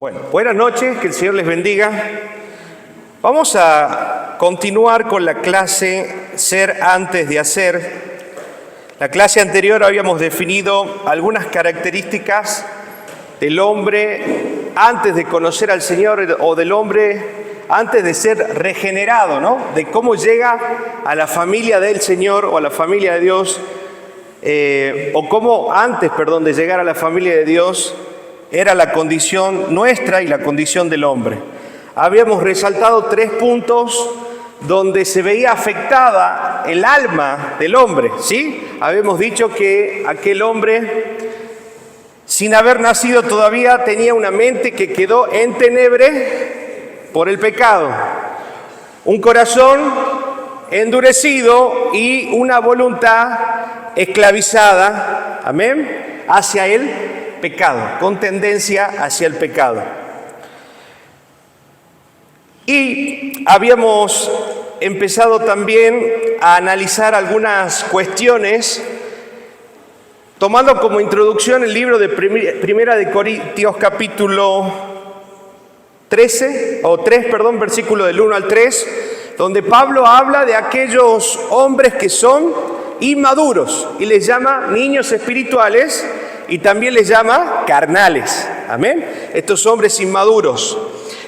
Bueno, buenas noches, que el Señor les bendiga. Vamos a continuar con la clase Ser antes de hacer. La clase anterior habíamos definido algunas características del hombre antes de conocer al Señor o del hombre antes de ser regenerado, ¿no? De cómo llega a la familia del Señor o a la familia de Dios, o cómo antes, de llegar a la familia de Dios, era la condición nuestra y la condición del hombre. Habíamos resaltado 3 puntos donde se veía afectada el alma del hombre, ¿sí? Habíamos dicho que aquel hombre, sin haber nacido todavía, tenía una mente que quedó en tenebre por el pecado, un corazón endurecido y una voluntad esclavizada, amén, hacia él, pecado, con tendencia hacia el pecado. Y habíamos empezado también a analizar algunas cuestiones, tomando como introducción el libro de Primera de Corintios capítulo 3, versículo del 1 al 3, donde Pablo habla de aquellos hombres que son inmaduros y les llama niños espirituales, y también les llama carnales, amén, estos hombres inmaduros.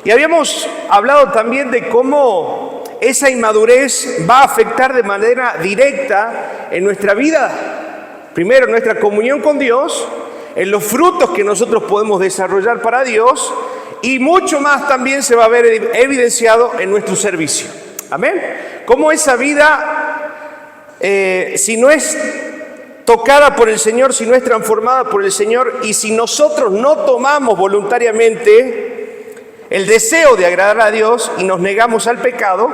Y habíamos hablado también de cómo esa inmadurez va a afectar de manera directa en nuestra vida, primero en nuestra comunión con Dios, en los frutos que nosotros podemos desarrollar para Dios, y mucho más también se va a ver evidenciado en nuestro servicio, amén. Cómo esa vida, si no es tocada por el Señor, si no es transformada por el Señor, y si nosotros no tomamos voluntariamente el deseo de agradar a Dios y nos negamos al pecado,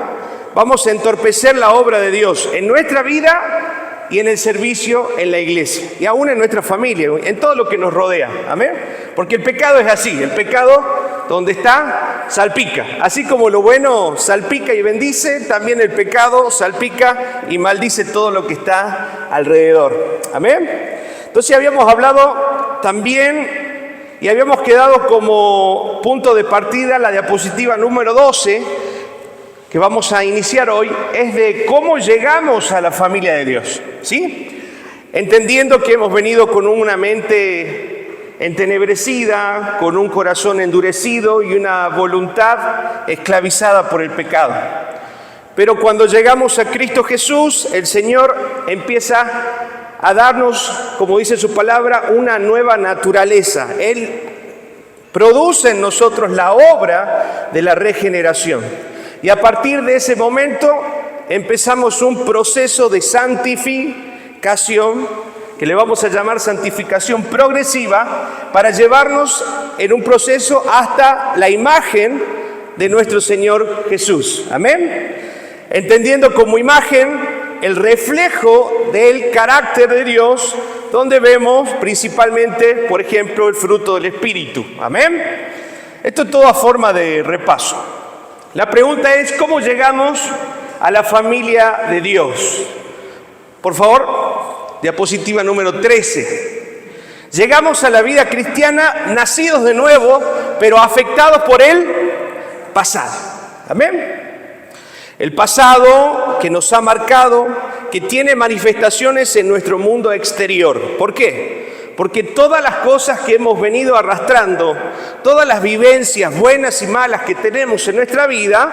vamos a entorpecer la obra de Dios en nuestra vida y en el servicio en la iglesia, y aún en nuestra familia, en todo lo que nos rodea, amén. Porque el pecado es así, el pecado donde está, salpica. Así como lo bueno salpica y bendice, también el pecado salpica y maldice todo lo que está alrededor. Amén. Entonces habíamos hablado también y habíamos quedado como punto de partida la diapositiva número 12, que vamos a iniciar hoy, es de cómo llegamos a la familia de Dios, ¿sí? Entendiendo que hemos venido con una mente entenebrecida, con un corazón endurecido y una voluntad esclavizada por el pecado. Pero cuando llegamos a Cristo Jesús, el Señor empieza a darnos, como dice su palabra, una nueva naturaleza. Él produce en nosotros la obra de la regeneración. Y a partir de ese momento empezamos un proceso de santificación, que le vamos a llamar santificación progresiva, para llevarnos en un proceso hasta la imagen de nuestro Señor Jesús. Amén. Entendiendo como imagen el reflejo del carácter de Dios, donde vemos principalmente, por ejemplo, el fruto del Espíritu. Amén. Esto es todo a forma de repaso. La pregunta es, ¿cómo llegamos a la familia de Dios? Por favor, diapositiva número 13. Llegamos a la vida cristiana nacidos de nuevo, pero afectados por el pasado. Amén. El pasado que nos ha marcado, que tiene manifestaciones en nuestro mundo exterior. ¿Por qué? Porque todas las cosas que hemos venido arrastrando, todas las vivencias buenas y malas que tenemos en nuestra vida,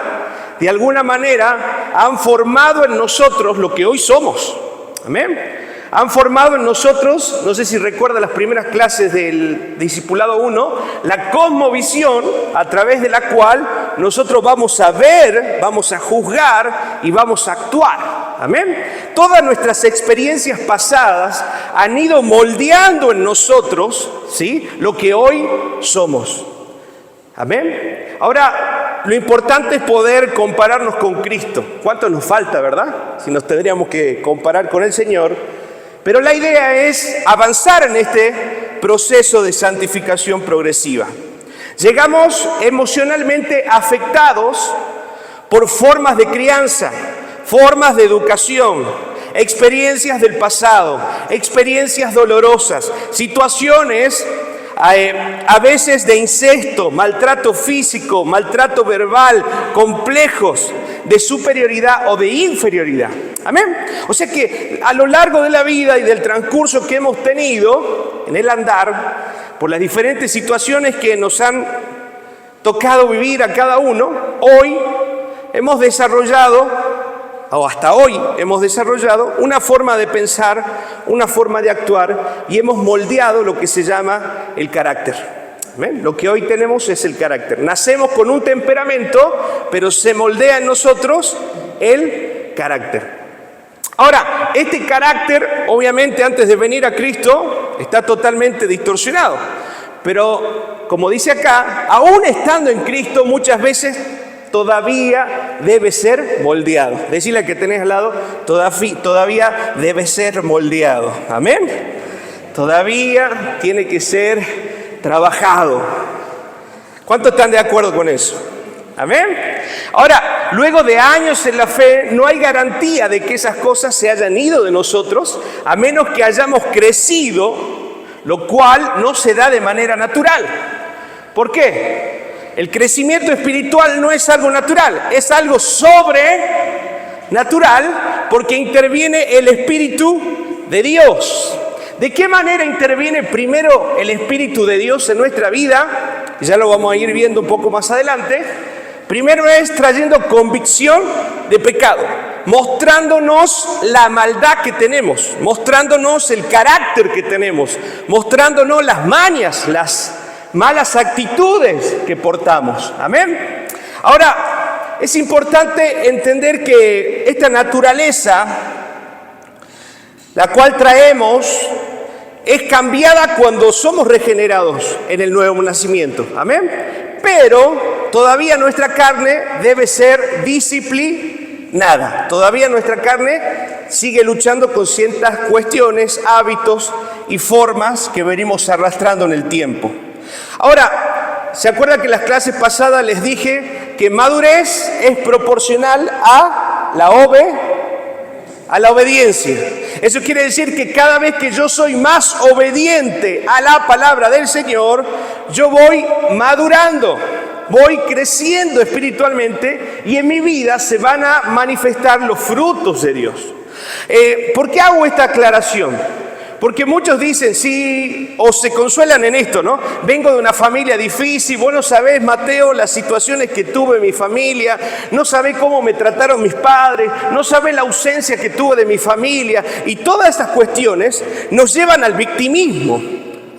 de alguna manera han formado en nosotros lo que hoy somos. Amén. Han formado en nosotros, no sé si recuerdan las primeras clases del Discipulado 1, la cosmovisión a través de la cual nosotros vamos a ver, vamos a juzgar y vamos a actuar. Amén. Todas nuestras experiencias pasadas han ido moldeando en nosotros, ¿sí?, lo que hoy somos. Amén. Ahora, lo importante es poder compararnos con Cristo. ¿Cuánto nos falta, verdad? Si nos tendríamos que comparar con el Señor. Pero la idea es avanzar en este proceso de santificación progresiva. Llegamos emocionalmente afectados por formas de crianza, formas de educación, experiencias del pasado, experiencias dolorosas, situaciones a veces de incesto, maltrato físico, maltrato verbal, complejos de superioridad o de inferioridad. Amén. O sea que a lo largo de la vida y del transcurso que hemos tenido en el andar, por las diferentes situaciones que nos han tocado vivir a cada uno, hoy hemos desarrollado, o hasta hoy hemos desarrollado, una forma de pensar, una forma de actuar, y hemos moldeado lo que se llama el carácter. ¿Ven? Lo que hoy tenemos es el carácter. Nacemos con un temperamento, pero se moldea en nosotros el carácter. Ahora, este carácter, obviamente, antes de venir a Cristo, está totalmente distorsionado. Pero, como dice acá, aún estando en Cristo, muchas veces todavía debe ser moldeado. Decirle que tenés al lado, todavía debe ser moldeado. Amén. Todavía tiene que ser trabajado. ¿Cuántos están de acuerdo con eso? Amén. Ahora, luego de años en la fe, no hay garantía de que esas cosas se hayan ido de nosotros, a menos que hayamos crecido, lo cual no se da de manera natural. ¿Por qué? El crecimiento espiritual no es algo natural, es algo sobrenatural, porque interviene el Espíritu de Dios. ¿De qué manera interviene primero el Espíritu de Dios en nuestra vida? Ya lo vamos a ir viendo un poco más adelante. Primero es trayendo convicción de pecado, mostrándonos la maldad que tenemos, mostrándonos el carácter que tenemos, mostrándonos las mañas, las malas actitudes que portamos. Amén. Ahora, es importante entender que esta naturaleza, la cual traemos, es cambiada cuando somos regenerados en el nuevo nacimiento. Amén. Pero todavía nuestra carne debe ser disciplinada. Todavía nuestra carne sigue luchando con ciertas cuestiones, hábitos y formas que venimos arrastrando en el tiempo. Ahora, ¿se acuerdan que en las clases pasadas les dije que madurez es proporcional a la obediencia? Eso quiere decir que cada vez que yo soy más obediente a la palabra del Señor, yo voy madurando, voy creciendo espiritualmente y en mi vida se van a manifestar los frutos de Dios. ¿Por qué hago esta aclaración? Porque muchos dicen, sí, o se consuelan en esto, ¿no? Vengo de una familia difícil, vos no sabés, Mateo, las situaciones que tuve en mi familia, no sabés cómo me trataron mis padres, no sabés la ausencia que tuve de mi familia, y todas estas cuestiones nos llevan al victimismo.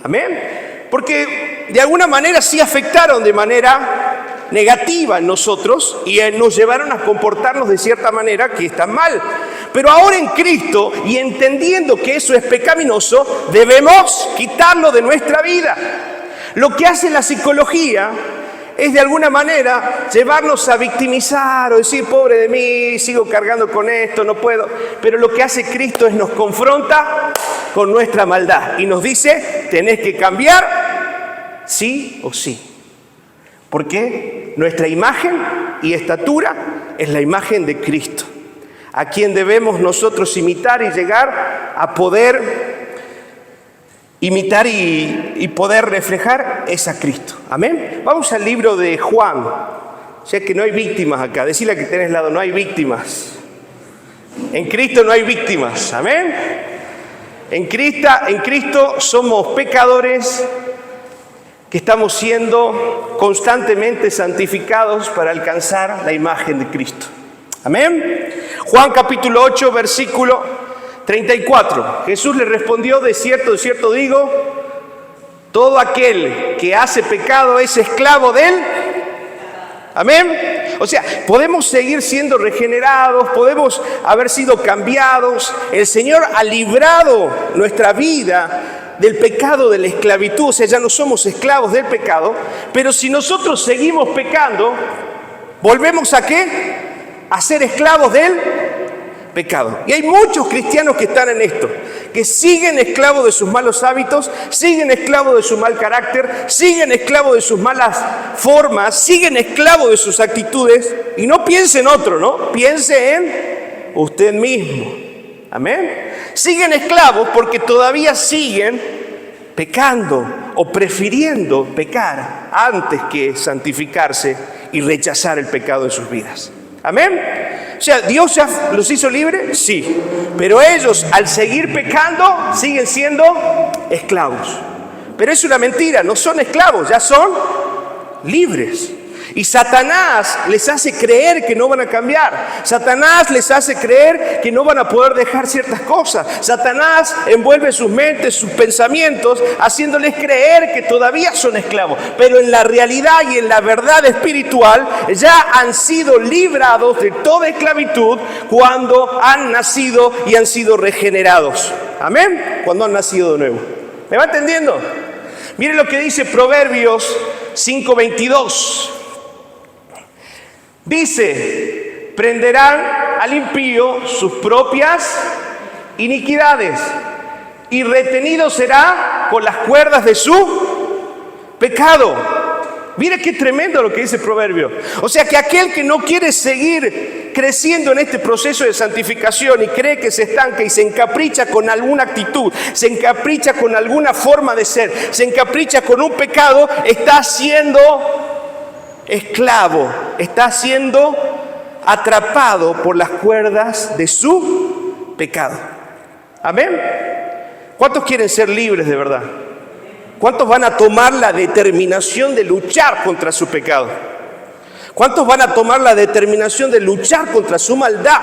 Amén. Porque de alguna manera sí afectaron de manera negativa en nosotros y nos llevaron a comportarnos de cierta manera que está mal. Pero ahora en Cristo, y entendiendo que eso es pecaminoso, debemos quitarlo de nuestra vida. Lo que hace la psicología es de alguna manera llevarnos a victimizar o decir, pobre de mí, sigo cargando con esto, no puedo. Pero lo que hace Cristo es nos confronta con nuestra maldad y nos dice, tenés que cambiar sí o sí. Porque nuestra imagen y estatura es la imagen de Cristo, a quien debemos nosotros imitar y llegar a poder imitar y poder reflejar es a Cristo. Amén. Vamos al libro de Juan. O sea que no hay víctimas acá. Decirle que tenés al lado, no hay víctimas. En Cristo no hay víctimas. Amén. En Cristo somos pecadores que estamos siendo constantemente santificados para alcanzar la imagen de Cristo. Amén. Juan capítulo 8, versículo 34. Jesús le respondió, de cierto digo, todo aquel que hace pecado es esclavo de él. Amén. O sea, podemos seguir siendo regenerados, podemos haber sido cambiados. El Señor ha librado nuestra vida del pecado, de la esclavitud, o sea, ya no somos esclavos del pecado, pero si nosotros seguimos pecando, ¿volvemos a qué? A ser esclavos del pecado. Y hay muchos cristianos que están en esto, que siguen esclavos de sus malos hábitos, siguen esclavos de su mal carácter, siguen esclavos de sus malas formas, siguen esclavos de sus actitudes, y no piense en otro, ¿no? Piense en usted mismo. Amén. Siguen esclavos porque todavía siguen pecando o prefiriendo pecar antes que santificarse y rechazar el pecado en sus vidas. ¿Amén? O sea, ¿Dios ya los hizo libres? Sí. Pero ellos, al seguir pecando, siguen siendo esclavos. Pero es una mentira, no son esclavos, ya son libres. Y Satanás les hace creer que no van a cambiar. Satanás les hace creer que no van a poder dejar ciertas cosas. Satanás envuelve sus mentes, sus pensamientos, haciéndoles creer que todavía son esclavos. Pero en la realidad y en la verdad espiritual ya han sido librados de toda esclavitud cuando han nacido y han sido regenerados. ¿Amén? Cuando han nacido de nuevo. ¿Me va entendiendo? Miren lo que dice Proverbios 5:22. Dice, prenderán al impío sus propias iniquidades y retenido será con las cuerdas de su pecado. Mire qué tremendo lo que dice el Proverbio. O sea que aquel que no quiere seguir creciendo en este proceso de santificación y cree que se estanca y se encapricha con alguna actitud, se encapricha con alguna forma de ser, se encapricha con un pecado, está siendo esclavo, está siendo atrapado por las cuerdas de su pecado. ¿Amén? ¿Cuántos quieren ser libres de verdad? ¿Cuántos van a tomar la determinación de luchar contra su pecado? ¿Cuántos van a tomar la determinación de luchar contra su maldad?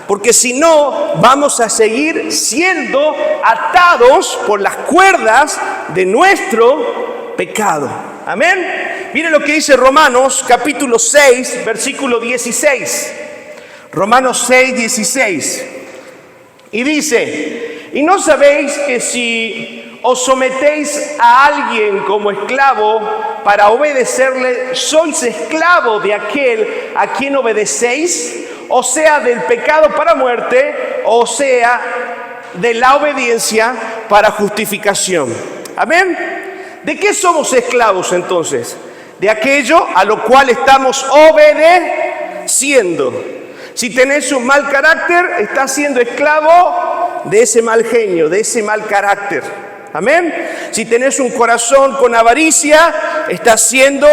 Porque si no, vamos a seguir siendo atados por las cuerdas de nuestro pecado. Amén. Miren lo que dice Romanos capítulo 6, versículo 16. Romanos 6, 16. Y dice, ¿y no sabéis que si os sometéis a alguien como esclavo para obedecerle, sois esclavo de aquel a quien obedecéis? O sea, del pecado para muerte, o sea, de la obediencia para justificación. Amén. ¿De qué somos esclavos entonces? De aquello a lo cual estamos obedeciendo. Si tenés un mal carácter, estás siendo esclavo de ese mal genio, de ese mal carácter. Amén. Si tenés un corazón con avaricia, estás siendo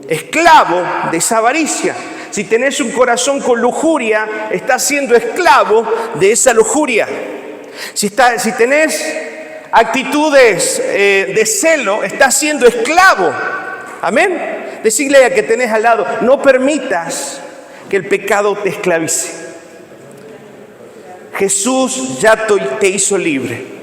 esclavo de esa avaricia. Si tenés un corazón con lujuria, estás siendo esclavo de esa lujuria. Si tenés actitudes de celo, estás siendo esclavo. Amén. Decirle a que tenés al lado, no permitas que el pecado te esclavice. Jesús ya te hizo libre.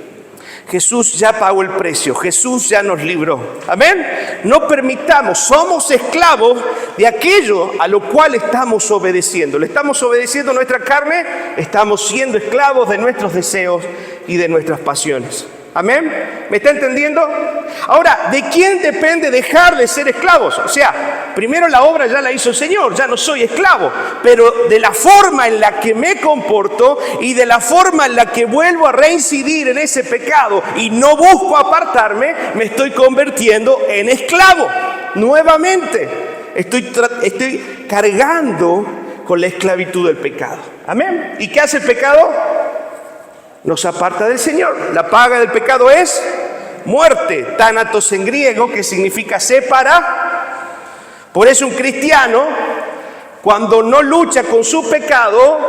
Jesús ya pagó el precio. Jesús ya nos libró. Amén. No permitamos, somos esclavos de aquello a lo cual estamos obedeciendo. ¿Le estamos obedeciendo a nuestra carne? Estamos siendo esclavos de nuestros deseos y de nuestras pasiones. Amén. ¿Me está entendiendo? Ahora, ¿de quién depende dejar de ser esclavos? O sea, primero la obra ya la hizo el Señor, ya no soy esclavo, pero de la forma en la que me comporto y de la forma en la que vuelvo a reincidir en ese pecado y no busco apartarme, me estoy convirtiendo en esclavo nuevamente. Estoy cargando con la esclavitud del pecado. Amén. ¿Y qué hace el pecado? Nos aparta del Señor. La paga del pecado es muerte, tánatos en griego, que significa separa. Por eso un cristiano, cuando no lucha con su pecado,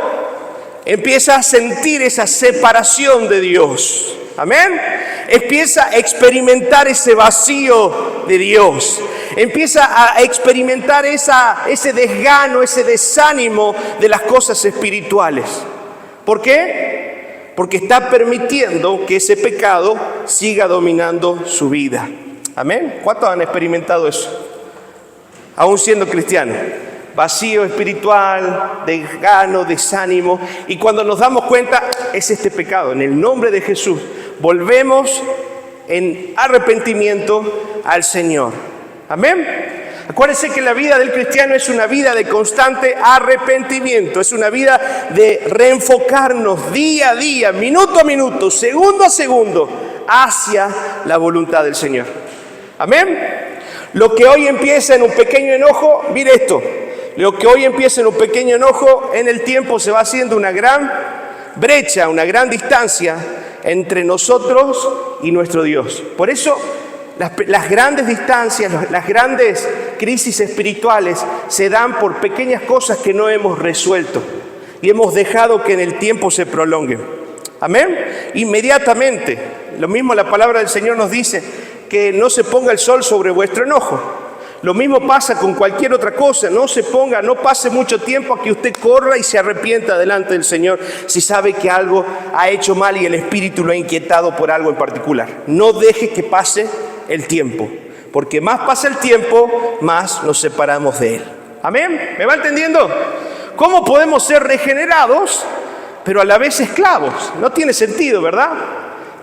empieza a sentir esa separación de Dios. Amén. Empieza a experimentar ese vacío de Dios. Empieza a experimentar ese desgano, ese desánimo de las cosas espirituales. ¿Por qué? Porque está permitiendo que ese pecado siga dominando su vida. Amén. ¿Cuántos han experimentado eso? Aún siendo cristianos. Vacío espiritual, desgano, desánimo. Y cuando nos damos cuenta, es este pecado. En el nombre de Jesús, volvemos en arrepentimiento al Señor. Amén. Acuérdense que la vida del cristiano es una vida de constante arrepentimiento, es una vida de reenfocarnos día a día, minuto a minuto, segundo a segundo, hacia la voluntad del Señor. Amén. Lo que hoy empieza en un pequeño enojo, mire esto, lo que hoy empieza en un pequeño enojo, en el tiempo se va haciendo una gran brecha, una gran distancia entre nosotros y nuestro Dios. Por eso las grandes distancias, las grandes crisis espirituales se dan por pequeñas cosas que no hemos resuelto y hemos dejado que en el tiempo se prolonguen. Amén. Inmediatamente, lo mismo la palabra del Señor nos dice, que no se ponga el sol sobre vuestro enojo. Lo mismo pasa con cualquier otra cosa. No pase mucho tiempo a que usted corra y se arrepienta delante del Señor si sabe que algo ha hecho mal y el Espíritu lo ha inquietado por algo en particular. No deje que pase el tiempo, porque más pasa el tiempo, más nos separamos de Él. ¿Amén? ¿Me va entendiendo? ¿Cómo podemos ser regenerados, pero a la vez esclavos? No tiene sentido, ¿verdad?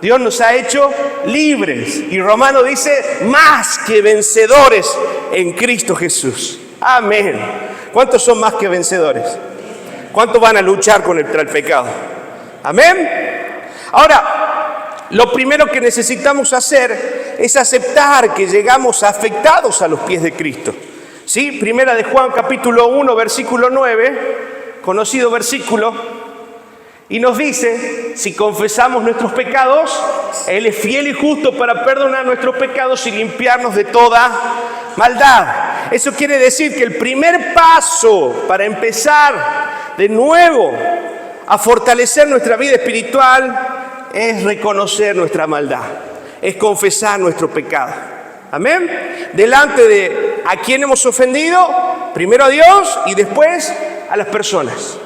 Dios nos ha hecho libres. Y Romano dice, más que vencedores en Cristo Jesús. Amén. ¿Cuántos son más que vencedores? ¿Cuántos van a luchar contra el pecado? Amén. Ahora, lo primero que necesitamos hacer es aceptar que llegamos afectados a los pies de Cristo. ¿Sí? Primera de Juan, capítulo 1, versículo 9, conocido versículo. Y nos dice, si confesamos nuestros pecados, Él es fiel y justo para perdonar nuestros pecados y limpiarnos de toda maldad. Eso quiere decir que el primer paso para empezar de nuevo a fortalecer nuestra vida espiritual es reconocer nuestra maldad, es confesar nuestro pecado. Amén. Delante de a quién hemos ofendido, primero a Dios y después a las personas.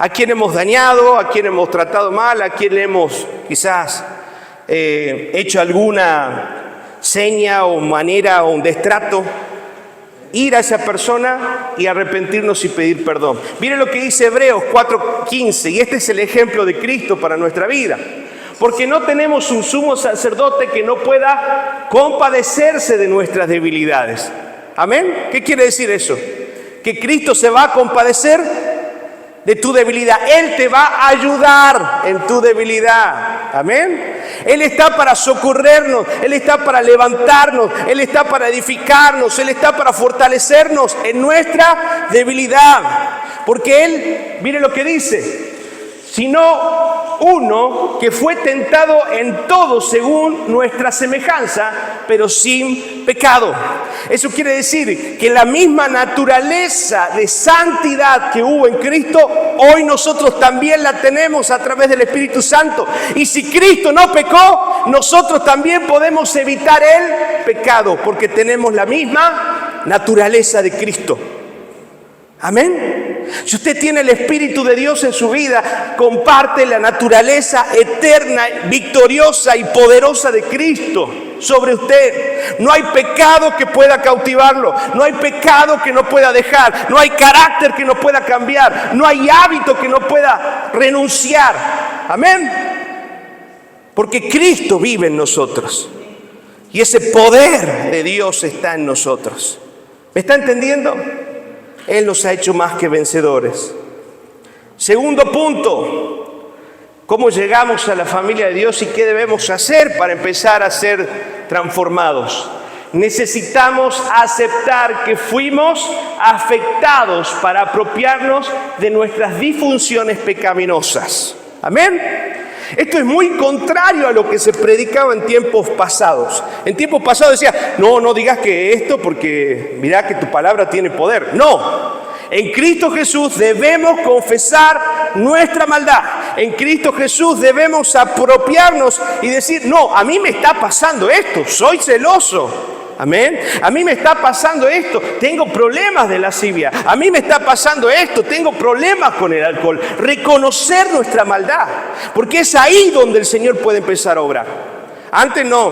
A quién hemos dañado, a quién hemos tratado mal, a quién hemos quizás hecho alguna seña o manera o un destrato. Ir a esa persona y arrepentirnos y pedir perdón. Miren lo que dice Hebreos 4:15, y este es el ejemplo de Cristo para nuestra vida. Porque no tenemos un sumo sacerdote que no pueda compadecerse de nuestras debilidades. ¿Amén? ¿Qué quiere decir eso? Que Cristo se va a compadecer de tu debilidad. Él te va a ayudar en tu debilidad. Amén. Él está para socorrernos, Él está para levantarnos, Él está para edificarnos, Él está para fortalecernos en nuestra debilidad. Porque Él, mire lo que dice, sino uno que fue tentado en todo según nuestra semejanza, pero sin pecado. Eso quiere decir que la misma naturaleza de santidad que hubo en Cristo, hoy nosotros también la tenemos a través del Espíritu Santo. Y si Cristo no pecó, nosotros también podemos evitar el pecado, porque tenemos la misma naturaleza de Cristo. Amén. Si usted tiene el Espíritu de Dios en su vida, comparte la naturaleza eterna, victoriosa y poderosa de Cristo sobre usted. No hay pecado que pueda cautivarlo, no hay pecado que no pueda dejar, no hay carácter que no pueda cambiar, no hay hábito que no pueda renunciar. Amén. Porque Cristo vive en nosotros y ese poder de Dios está en nosotros. ¿Me está entendiendo? Él nos ha hecho más que vencedores. Segundo punto, ¿cómo llegamos a la familia de Dios y qué debemos hacer para empezar a ser transformados? Necesitamos aceptar que fuimos afectados para apropiarnos de nuestras disfunciones pecaminosas. ¿Amén? Esto es muy contrario a lo que se predicaba en tiempos pasados. En tiempos pasados decía, no digas que esto porque mirá que tu palabra tiene poder. No, en Cristo Jesús debemos confesar nuestra maldad. En Cristo Jesús debemos apropiarnos y decir, no, a mí me está pasando esto, soy celoso. Amén. A mí me está pasando esto, tengo problemas de lascivia. A mí me está pasando esto, tengo problemas con el alcohol. Reconocer nuestra maldad, porque es ahí donde el Señor puede empezar a obrar. Antes no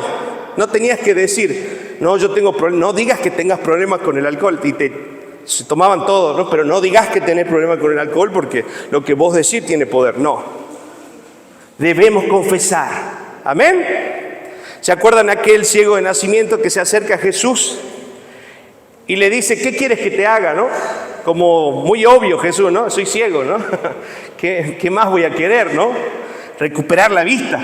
tenías que decir, no, yo tengo problemas. No digas que tengas problemas con el alcohol y se tomaban todo, ¿no? Pero no digas que tenés problemas con el alcohol porque lo que vos decís tiene poder. No, debemos confesar. Amén. ¿Se acuerdan aquel ciego de nacimiento que se acerca a Jesús y le dice, ¿qué quieres que te haga? ¿No? Como muy obvio Jesús, ¿no? Soy ciego, ¿no? ¿Qué más voy a querer, no? Recuperar la vista.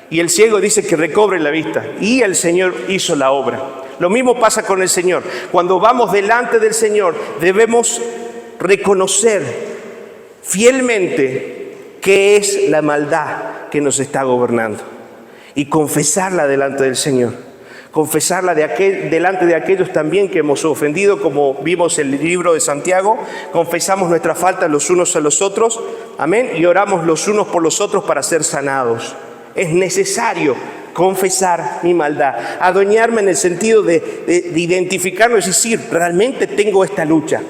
Y el ciego dice que recobre la vista. Y el Señor hizo la obra. Lo mismo pasa con el Señor. Cuando vamos delante del Señor, debemos reconocer fielmente qué es la maldad, que nos está gobernando. Y confesarla delante del Señor. Confesarla delante de aquellos también que hemos ofendido, como vimos en el libro de Santiago. Confesamos nuestras faltas los unos a los otros, amén, y oramos los unos por los otros para ser sanados. Es necesario confesar mi maldad, adueñarme en el sentido de identificarlo y decir, realmente tengo esta lucha.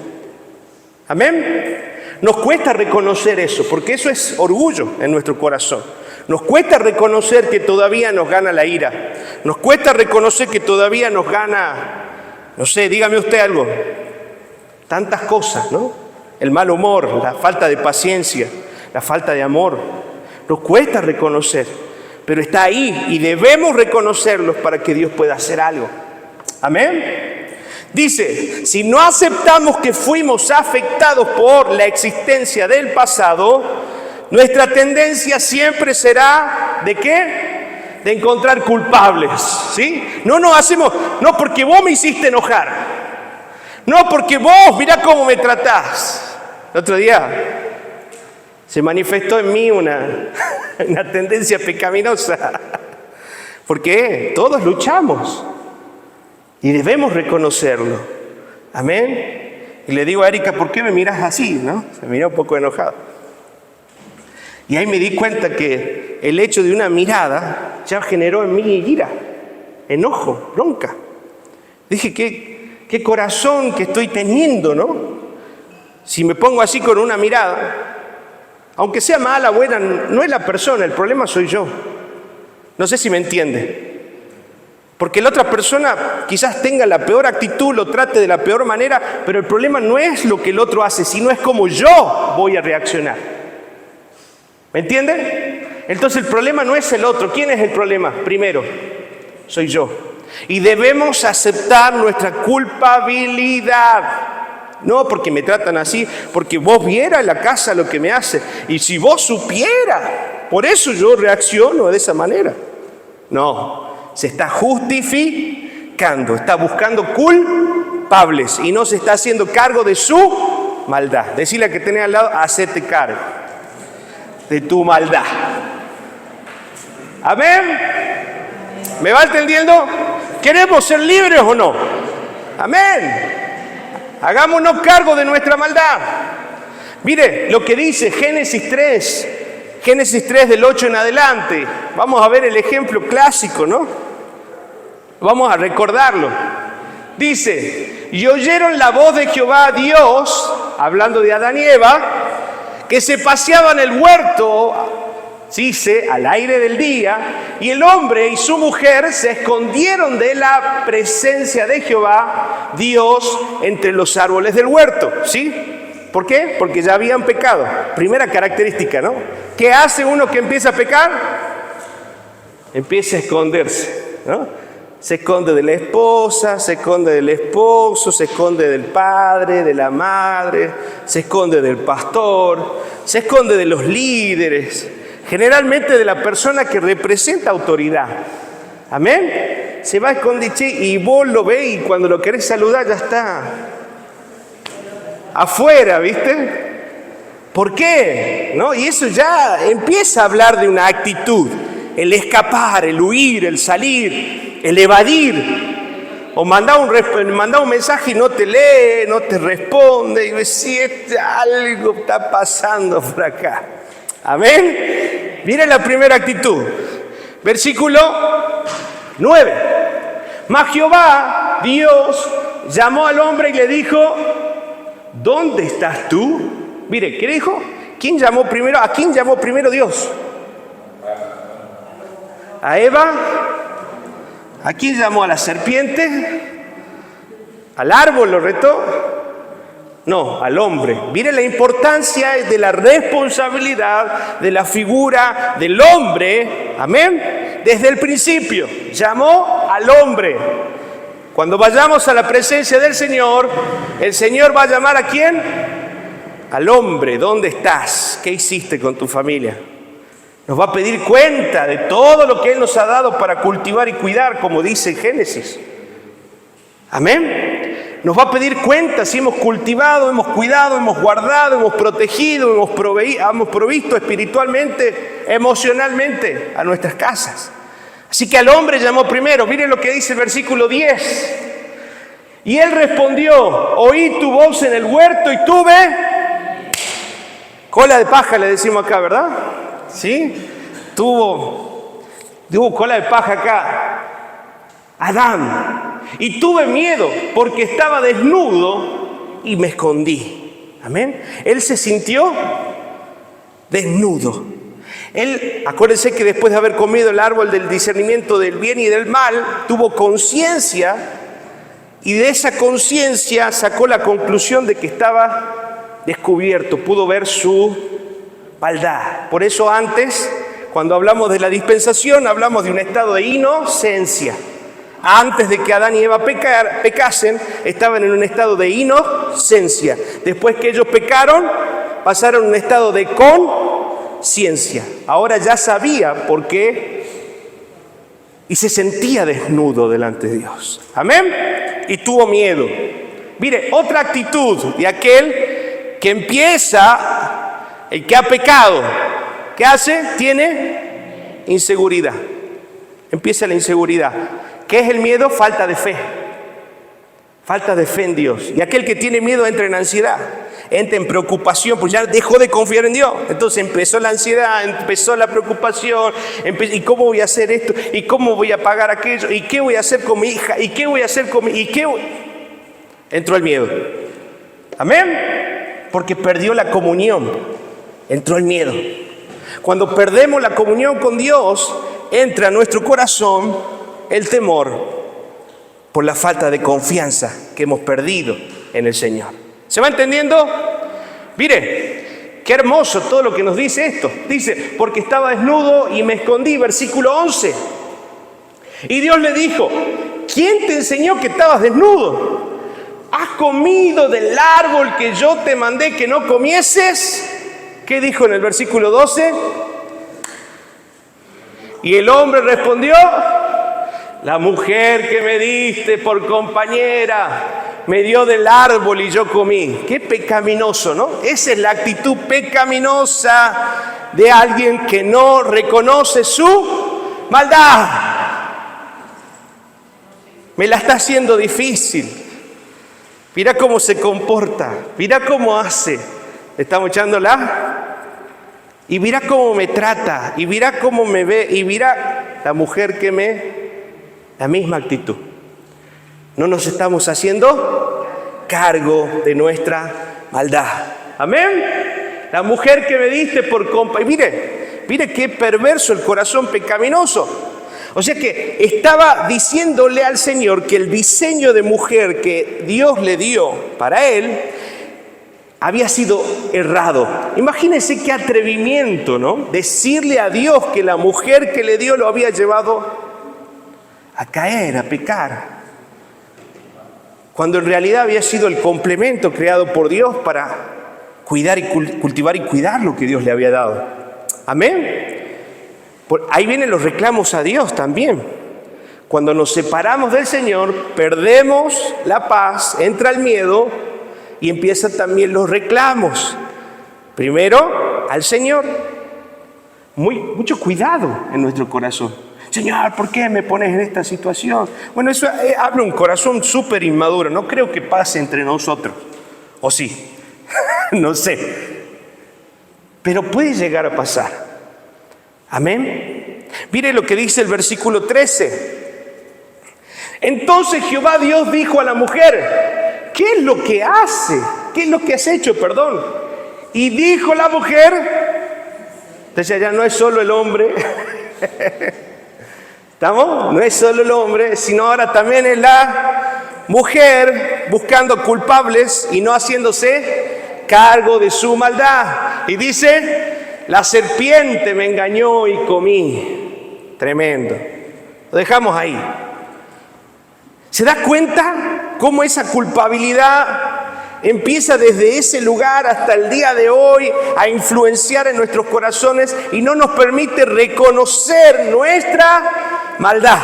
Amén. Nos cuesta reconocer eso, porque eso es orgullo en nuestro corazón. Nos cuesta reconocer que todavía nos gana la ira. Nos cuesta reconocer que todavía nos gana, no sé, dígame usted algo, tantas cosas, ¿no? El mal humor, la falta de paciencia, la falta de amor. Nos cuesta reconocer, pero está ahí y debemos reconocerlos para que Dios pueda hacer algo. Amén. Dice, si no aceptamos que fuimos afectados por la existencia del pasado, nuestra tendencia siempre será, ¿de qué? De encontrar culpables, ¿sí? No nos hacemos, no porque vos me hiciste enojar, no porque vos, mirá cómo me tratás. El otro día se manifestó en mí una tendencia pecaminosa, porque todos luchamos y debemos reconocerlo. Amén. Y le digo a Erika, ¿por qué me miras así? ¿No? Se mira un poco enojado. Y ahí me di cuenta que el hecho de una mirada ya generó en mí ira, enojo, bronca. Dije, qué corazón que estoy teniendo, ¿no? Si me pongo así con una mirada, aunque sea mala, buena, no es la persona, el problema soy yo. No sé si me entiende. Porque la otra persona quizás tenga la peor actitud, lo trate de la peor manera, pero el problema no es lo que el otro hace, sino es cómo yo voy a reaccionar. ¿Me entienden? Entonces el problema no es el otro. ¿Quién es el problema? Primero, soy yo. Y debemos aceptar nuestra culpabilidad. No porque me tratan así, porque vos vieras en la casa lo que me hace. Y si vos supieras, por eso yo reacciono de esa manera. No, se está justificando, está buscando culpables y no se está haciendo cargo de su maldad. Decirle a que tenés al lado, hacete cargo de tu maldad. Amén. ¿Me va entendiendo? ¿Queremos ser libres o no? Amén. Hagámonos cargo de nuestra maldad. Mire lo que dice Génesis 3 del 8 en adelante. Vamos a ver el ejemplo clásico, ¿no? Vamos a recordarlo. Dice, y oyeron la voz de Jehová Dios, hablando de Adán y Eva, que se paseaban en el huerto, dice, al aire del día, y el hombre y su mujer se escondieron de la presencia de Jehová Dios entre los árboles del huerto, ¿sí? ¿Por qué? Porque ya habían pecado. Primera característica, ¿no? ¿Qué hace uno que empieza a pecar? Empieza a esconderse, ¿no? Se esconde de la esposa, se esconde del esposo, se esconde del padre, de la madre, se esconde del pastor, se esconde de los líderes, generalmente de la persona que representa autoridad. Amén. Se va a esconder y vos lo ves y cuando lo querés saludar ya está afuera, ¿viste? ¿Por qué? ¿No? Y eso ya empieza a hablar de una actitud, el escapar, el huir, el salir, el evadir, o mandar un mensaje y no te lee, no te responde, y decís, algo está pasando por acá. Amén. Miren la primera actitud. Versículo 9. Mas Jehová, Dios, llamó al hombre y le dijo, ¿dónde estás tú? Mire, ¿qué dijo? ¿Quién llamó primero? ¿A quién llamó primero Dios? ¿A Eva? ¿A quién llamó? ¿A la serpiente? ¿Al árbol lo retó? No, al hombre. Mire la importancia de la responsabilidad de la figura del hombre. Amén. Desde el principio llamó al hombre. Cuando vayamos a la presencia del Señor, el Señor va a llamar ¿a quién? Al hombre. ¿Dónde estás? ¿Qué hiciste con tu familia? Nos va a pedir cuenta de todo lo que Él nos ha dado para cultivar y cuidar, como dice Génesis. Amén. Nos va a pedir cuentas si hemos cultivado, hemos cuidado, hemos guardado, hemos protegido, hemos provisto espiritualmente, emocionalmente a nuestras casas. Así que al hombre llamó primero. Miren lo que dice el versículo 10. Y él respondió: oí tu voz en el huerto y tuve cola de paja, le decimos acá, ¿verdad? ¿Sí? Tuvo cola de paja acá, Adán. Y tuve miedo porque estaba desnudo y me escondí. Amén. Él se sintió desnudo. Acuérdense que después de haber comido el árbol del discernimiento del bien y del mal, tuvo conciencia, y de esa conciencia sacó la conclusión de que estaba descubierto, pudo ver su maldad. Por eso antes, cuando hablamos de la dispensación, hablamos de un estado de inocencia. Antes de que Adán y Eva pecasen, estaban en un estado de inocencia. Después que ellos pecaron, pasaron a un estado de conciencia. Ahora ya sabía por qué y se sentía desnudo delante de Dios. Amén. Y tuvo miedo. Mire, otra actitud de aquel que empieza, el que ha pecado, ¿qué hace? Tiene inseguridad. Empieza la inseguridad. ¿Qué es el miedo? Falta de fe. Falta de fe en Dios. Y aquel que tiene miedo entra en ansiedad, entra en preocupación, pues ya dejó de confiar en Dios. Entonces empezó la ansiedad, empezó la preocupación. ¿Y cómo voy a hacer esto? ¿Y cómo voy a pagar aquello? ¿Y qué voy a hacer con mi hija? ¿Y qué voy a hacer con mi hija? Entró el miedo. Amén. Porque perdió la comunión. Entró el miedo. Cuando perdemos la comunión con Dios, entra a nuestro corazón el temor por la falta de confianza que hemos perdido en el Señor. ¿Se va entendiendo? Mire, qué hermoso todo lo que nos dice esto. Dice, porque estaba desnudo y me escondí, versículo 11. Y Dios le dijo: ¿quién te enseñó que estabas desnudo? ¿Has comido del árbol que yo te mandé que no comieses? ¿Qué dijo en el versículo 12? Y el hombre respondió: la mujer que me diste por compañera me dio del árbol y yo comí. Qué pecaminoso, ¿no? Esa es la actitud pecaminosa de alguien que no reconoce su maldad. Me la está haciendo difícil. Mira cómo se comporta, mira cómo hace. ¿Estamos echándola? Y mira cómo me trata, y mira cómo me ve, y mira la mujer que me... La misma actitud. No nos estamos haciendo cargo de nuestra maldad. Amén. La mujer que me diste por compañera. Mire qué perverso el corazón pecaminoso. O sea que estaba diciéndole al Señor que el diseño de mujer que Dios le dio para él había sido errado. Imagínense qué atrevimiento, ¿no? Decirle a Dios que la mujer que le dio lo había llevado a caer, a pecar, cuando en realidad había sido el complemento creado por Dios para cuidar y cultivar y cuidar lo que Dios le había dado. Amén. Ahí vienen los reclamos a Dios también. Cuando nos separamos del Señor, perdemos la paz, entra el miedo y empiezan también los reclamos. Primero al Señor. Mucho cuidado en nuestro corazón. Señor, ¿por qué me pones en esta situación? Bueno, eso habla un corazón súper inmaduro. No creo que pase entre nosotros. ¿O sí? No sé. Pero puede llegar a pasar. Amén. Mire lo que dice el versículo 13. Entonces Jehová Dios dijo a la mujer: ¿qué es lo que hace? ¿Qué es lo que has hecho? Perdón. Y dijo la mujer, entonces ya no es solo el hombre. ¿Estamos? No es solo el hombre, sino ahora también es la mujer buscando culpables y no haciéndose cargo de su maldad. Y dice, la serpiente me engañó y comí. Tremendo. Lo dejamos ahí. ¿Se da cuenta cómo esa culpabilidad empieza desde ese lugar hasta el día de hoy a influenciar en nuestros corazones y no nos permite reconocer nuestra maldad?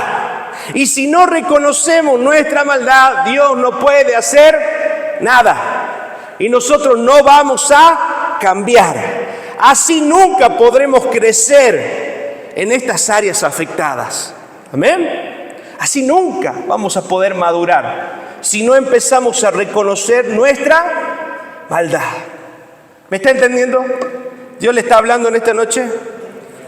Y si no reconocemos nuestra maldad, Dios no puede hacer nada. Y nosotros no vamos a cambiar. Así nunca podremos crecer en estas áreas afectadas. Amén. Así nunca vamos a poder madurar si no empezamos a reconocer nuestra maldad. ¿Me está entendiendo? ¿Dios le está hablando en esta noche?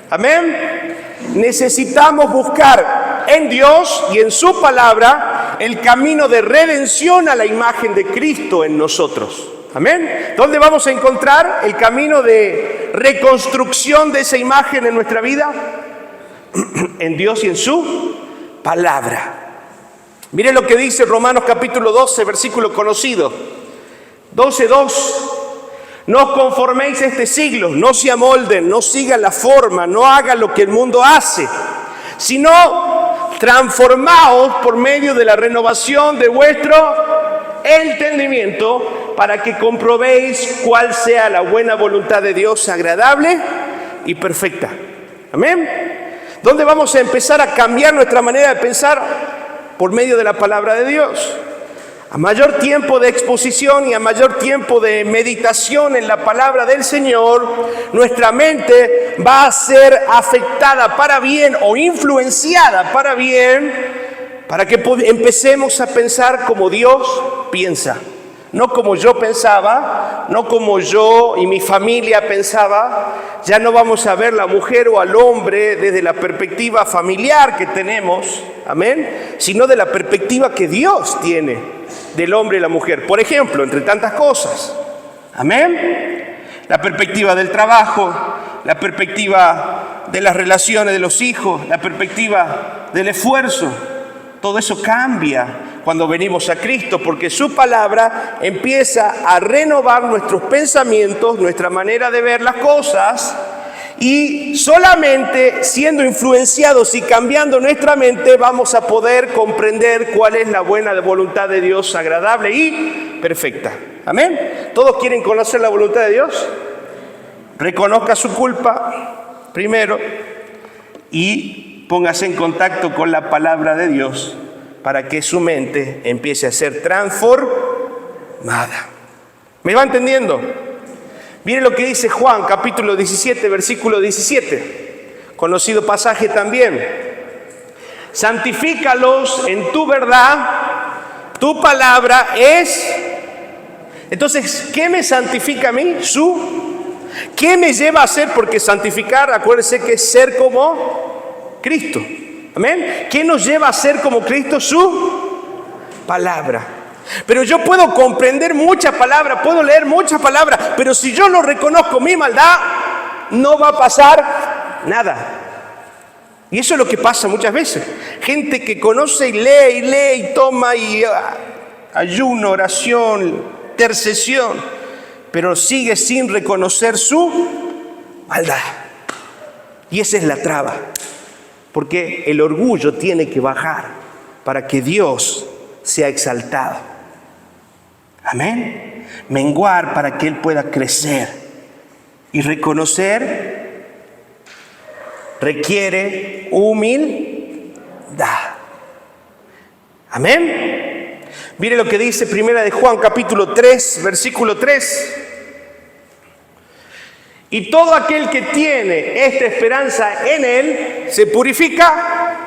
Amén. Necesitamos buscar en Dios y en su palabra el camino de redención a la imagen de Cristo en nosotros. Amén. ¿Dónde vamos a encontrar el camino de reconstrucción de esa imagen en nuestra vida? En Dios y en su palabra. Miren lo que dice Romanos capítulo 12, versículo conocido. 12:2. No os conforméis a este siglo, no se amolden, no sigan la forma, no hagan lo que el mundo hace, sino transformaos por medio de la renovación de vuestro entendimiento, para que comprobéis cuál sea la buena voluntad de Dios, agradable y perfecta. Amén. ¿Dónde vamos a empezar a cambiar nuestra manera de pensar? Por medio de la palabra de Dios. A mayor tiempo de exposición y a mayor tiempo de meditación en la palabra del Señor, nuestra mente va a ser afectada para bien o influenciada para bien, para que empecemos a pensar como Dios piensa. No como yo pensaba, no como yo y mi familia pensaba. Ya no vamos a ver la mujer o al hombre desde la perspectiva familiar que tenemos, amén, sino de la perspectiva que Dios tiene del hombre y la mujer. Por ejemplo, entre tantas cosas, amén, la perspectiva del trabajo, la perspectiva de las relaciones de los hijos, la perspectiva del esfuerzo. Todo eso cambia cuando venimos a Cristo, porque su palabra empieza a renovar nuestros pensamientos, nuestra manera de ver las cosas, y solamente siendo influenciados y cambiando nuestra mente vamos a poder comprender cuál es la buena voluntad de Dios, agradable y perfecta. Amén. ¿Todos quieren conocer la voluntad de Dios? Reconozca su culpa primero y póngase en contacto con la palabra de Dios para que su mente empiece a ser transformada. ¿Me va entendiendo? Mire lo que dice Juan, capítulo 17, versículo 17. Conocido pasaje también. Santifícalos en tu verdad, tu palabra es... Entonces, ¿qué me santifica a mí? ¿Qué me lleva a ser? Porque santificar, acuérdense que es ser como Cristo. Amén. ¿Qué nos lleva a ser como Cristo? Su palabra. Pero yo puedo comprender muchas palabras, puedo leer muchas palabras, pero si yo no reconozco mi maldad, no va a pasar nada. Y eso es lo que pasa muchas veces. Gente que conoce y lee y toma y ayuno, oración, intercesión, pero sigue sin reconocer su maldad. Y esa es la traba. Porque el orgullo tiene que bajar para que Dios sea exaltado. Amén. Menguar para que Él pueda crecer. Y reconocer requiere humildad. Amén. Mire lo que dice Primera de Juan, capítulo 3, versículo 3. Y todo aquel que tiene esta esperanza en Él se purifica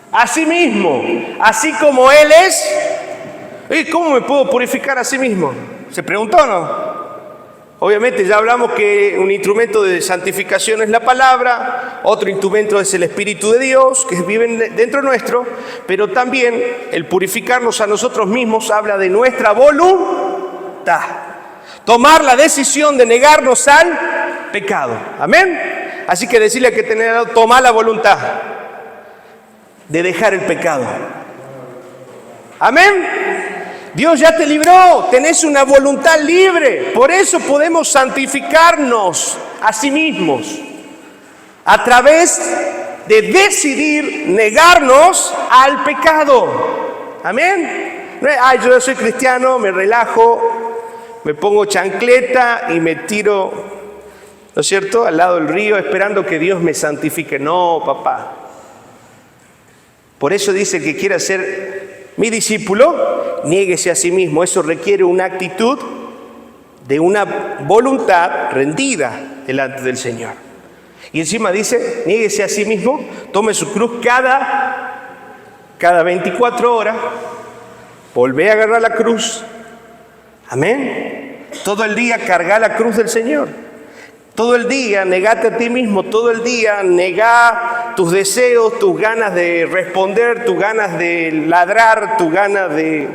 a sí mismo, así como Él es. ¿Y cómo me puedo purificar a sí mismo? ¿Se preguntó o no? Obviamente ya hablamos que un instrumento de santificación es la palabra, otro instrumento es el Espíritu de Dios que vive dentro nuestro, pero también el purificarnos a nosotros mismos habla de nuestra voluntad. Tomar la decisión de negarnos al pecado. Amén. Así que decirle a que tomar la voluntad de dejar el pecado. Amén. Dios ya te libró, tenés una voluntad libre. Por eso podemos santificarnos a sí mismos a través de decidir negarnos al pecado. Amén. No es, yo soy cristiano, me relajo, me pongo chancleta y me tiro, ¿no es cierto?, al lado del río esperando que Dios me santifique. No, papá. Por eso dice que quiera ser mi discípulo, niéguese a sí mismo. Eso requiere una actitud de una voluntad rendida delante del Señor. Y encima dice, niéguese a sí mismo, tome su cruz cada 24 horas, volvé a agarrar la cruz. Amén. Todo el día carga la cruz del Señor. Todo el día negate a ti mismo, todo el día negá tus deseos, tus ganas de responder, tus ganas de ladrar, tus ganas de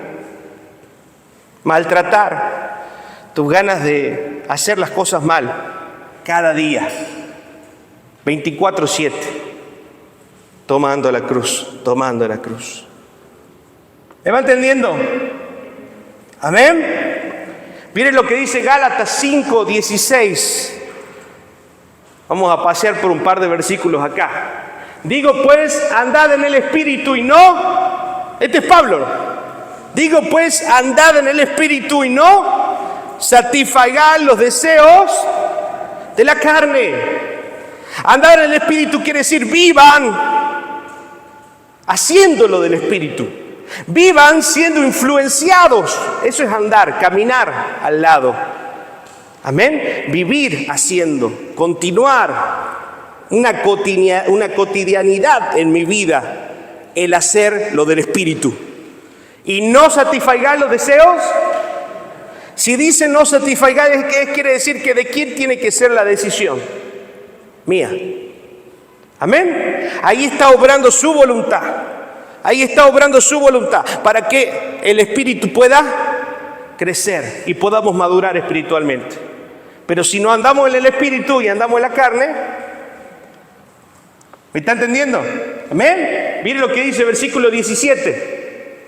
maltratar, tus ganas de hacer las cosas mal, cada día, 24/7, tomando la cruz, tomando la cruz. ¿Me va entendiendo? Amén. Miren lo que dice Gálatas 5:16. Vamos a pasear por un par de versículos acá. Digo pues, andad en el Espíritu y no... Este es Pablo. Digo pues, andad en el Espíritu y no satisfagáis los deseos de la carne. Andar en el Espíritu quiere decir vivan haciéndolo del Espíritu. Vivan siendo influenciados. Eso es andar, caminar al lado. Amén. Vivir haciendo, continuar una cotidianidad en mi vida, el hacer lo del Espíritu. Y no satisfagar los deseos. Si dice no satisfagar, ¿qué quiere decir? Que de quién tiene que ser la decisión. Mía. Amén. Ahí está obrando su voluntad. Ahí está obrando su voluntad para que el Espíritu pueda crecer y podamos madurar espiritualmente. Pero si no andamos en el Espíritu y andamos en la carne, ¿me está entendiendo? Amén. Mire lo que dice el versículo 17.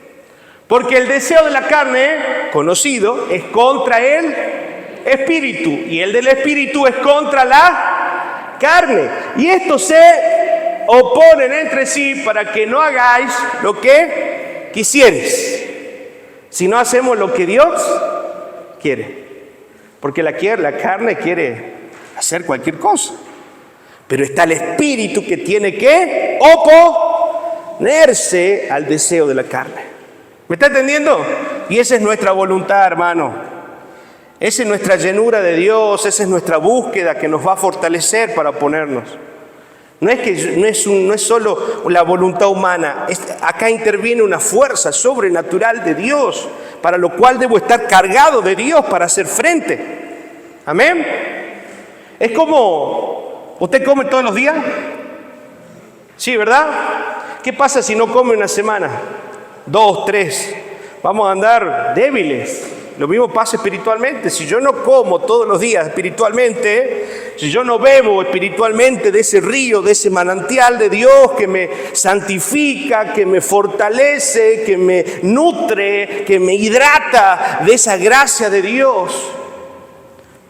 Porque el deseo de la carne, conocido, es contra el Espíritu. Y el del Espíritu es contra la carne. Y estos se oponen entre sí para que no hagáis lo que quisieres. Si no hacemos lo que Dios quiere. Porque la carne quiere hacer cualquier cosa. Pero está el Espíritu que tiene que oponerse al deseo de la carne. ¿Me está entendiendo? Y esa es nuestra voluntad, hermano. Esa es nuestra llenura de Dios, esa es nuestra búsqueda que nos va a fortalecer para oponernos. No es solo la voluntad humana, acá interviene una fuerza sobrenatural de Dios, para lo cual debo estar cargado de Dios para hacer frente. Amén. Es como, ¿usted come todos los días? Sí, ¿verdad? ¿Qué pasa si no come una semana? 2, 3. Vamos a andar débiles. Lo mismo pasa espiritualmente. Si yo no como todos los días espiritualmente, si yo no bebo espiritualmente de ese río, de ese manantial de Dios que me santifica, que me fortalece, que me nutre, que me hidrata de esa gracia de Dios,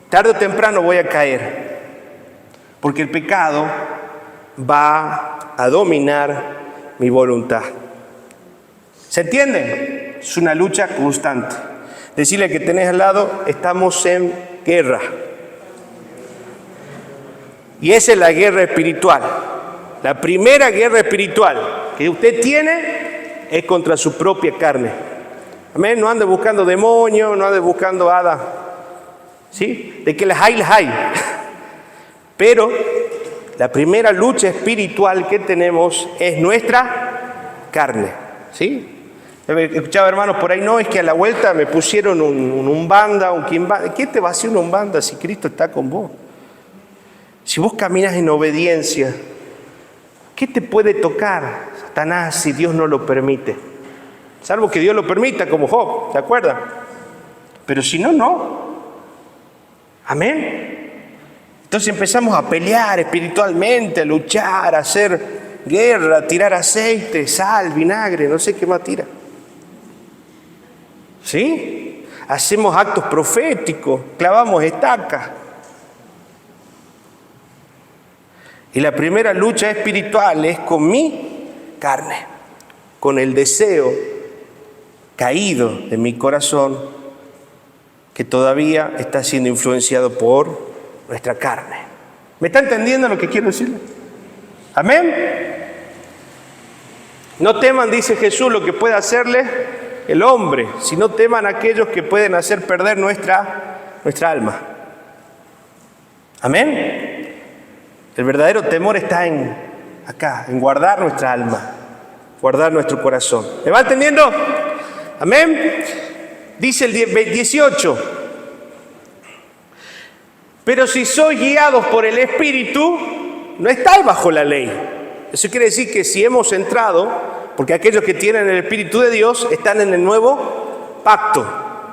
tarde o temprano voy a caer. Porque el pecado va a dominar mi voluntad. ¿Se entiende? Es una lucha constante. Decirle que tenés al lado, estamos en guerra. Y esa es la guerra espiritual. La primera guerra espiritual que usted tiene es contra su propia carne. Amén. No ande buscando demonios, no ande buscando hadas. ¿Sí? De que las hay. Pero la primera lucha espiritual que tenemos es nuestra carne. ¿Sí? Escuchaba hermanos por ahí, no, es que a la vuelta me pusieron un umbanda, un quimbanda. ¿Qué te va a hacer un umbanda si Cristo está con vos? Si vos caminas en obediencia, ¿qué te puede tocar Satanás si Dios no lo permite? Salvo que Dios lo permita, como Job, ¿se acuerdan? Pero si no, no. Amén. Entonces empezamos a pelear espiritualmente, a luchar, a hacer guerra, a tirar aceite, sal, vinagre, no sé qué más tira. ¿Sí? Hacemos actos proféticos, clavamos estacas. Y la primera lucha espiritual es con mi carne, con el deseo caído de mi corazón que todavía está siendo influenciado por nuestra carne. ¿Me está entendiendo lo que quiero decirle? Amén. No teman, dice Jesús, lo que puede hacerle el hombre, sino teman a aquellos que pueden hacer perder nuestra alma. Amén. El verdadero temor está acá, en guardar nuestra alma, guardar nuestro corazón. ¿Me va entendiendo? Amén. Dice el 18. Pero si sois guiados por el Espíritu, no estáis bajo la ley. Eso quiere decir que si hemos entrado, porque aquellos que tienen el Espíritu de Dios están en el nuevo pacto.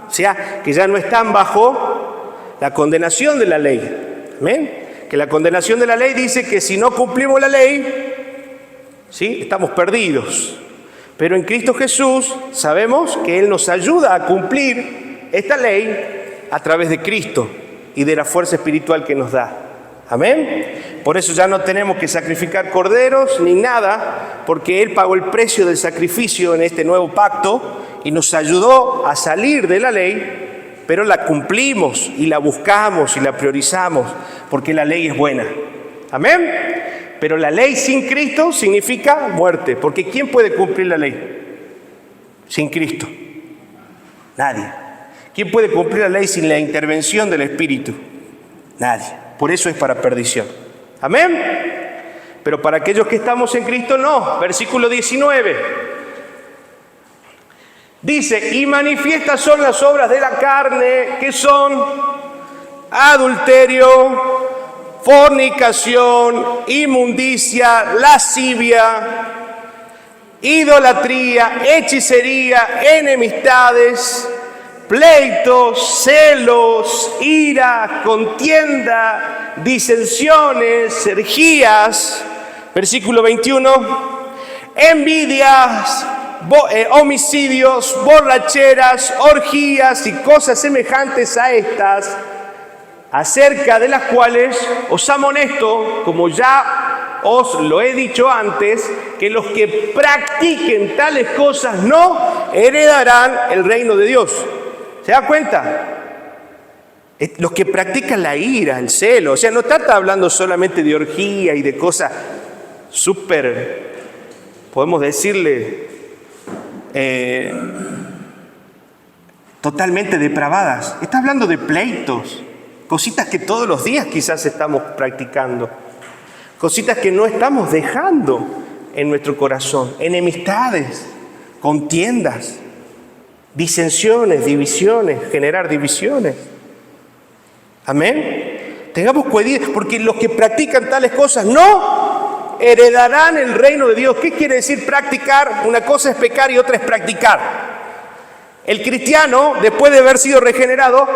O sea, que ya no están bajo la condenación de la ley. ¿Amén? Que la condenación de la ley dice que si no cumplimos la ley, ¿sí?, estamos perdidos. Pero en Cristo Jesús sabemos que Él nos ayuda a cumplir esta ley a través de Cristo y de la fuerza espiritual que nos da. Amén. Por eso ya no tenemos que sacrificar corderos ni nada, porque Él pagó el precio del sacrificio en este nuevo pacto y nos ayudó a salir de la ley, pero la cumplimos y la buscamos y la priorizamos, porque la ley es buena. Amén. Pero la ley sin Cristo significa muerte, porque ¿quién puede cumplir la ley sin Cristo? Nadie. ¿Quién puede cumplir la ley sin la intervención del Espíritu? Nadie. Por eso es para perdición. Amén. Pero para aquellos que estamos en Cristo, no. Versículo 19. Dice, y manifiestas son las obras de la carne, que son adulterio, fornicación, inmundicia, lascivia, idolatría, hechicería, enemistades, pleitos, celos, ira, contienda, disensiones, herejías. Versículo 21. Envidias, homicidios, borracheras, orgías y cosas semejantes a estas, acerca de las cuales os amonesto, como ya os lo he dicho antes, que los que practiquen tales cosas no heredarán el reino de Dios. ¿Se da cuenta? Los que practican la ira, el celo, o sea, no está hablando solamente de orgía y de cosas súper, podemos decirle, totalmente depravadas. Está hablando de pleitos, cositas que todos los días quizás estamos practicando, cositas que no estamos dejando en nuestro corazón, enemistades, contiendas, disensiones, divisiones, generar divisiones. Amén. Tengamos cuidado, porque los que practican tales cosas no heredarán el reino de Dios. ¿Qué quiere decir practicar? Una cosa es pecar y otra es practicar. El cristiano, después de haber sido regenerado,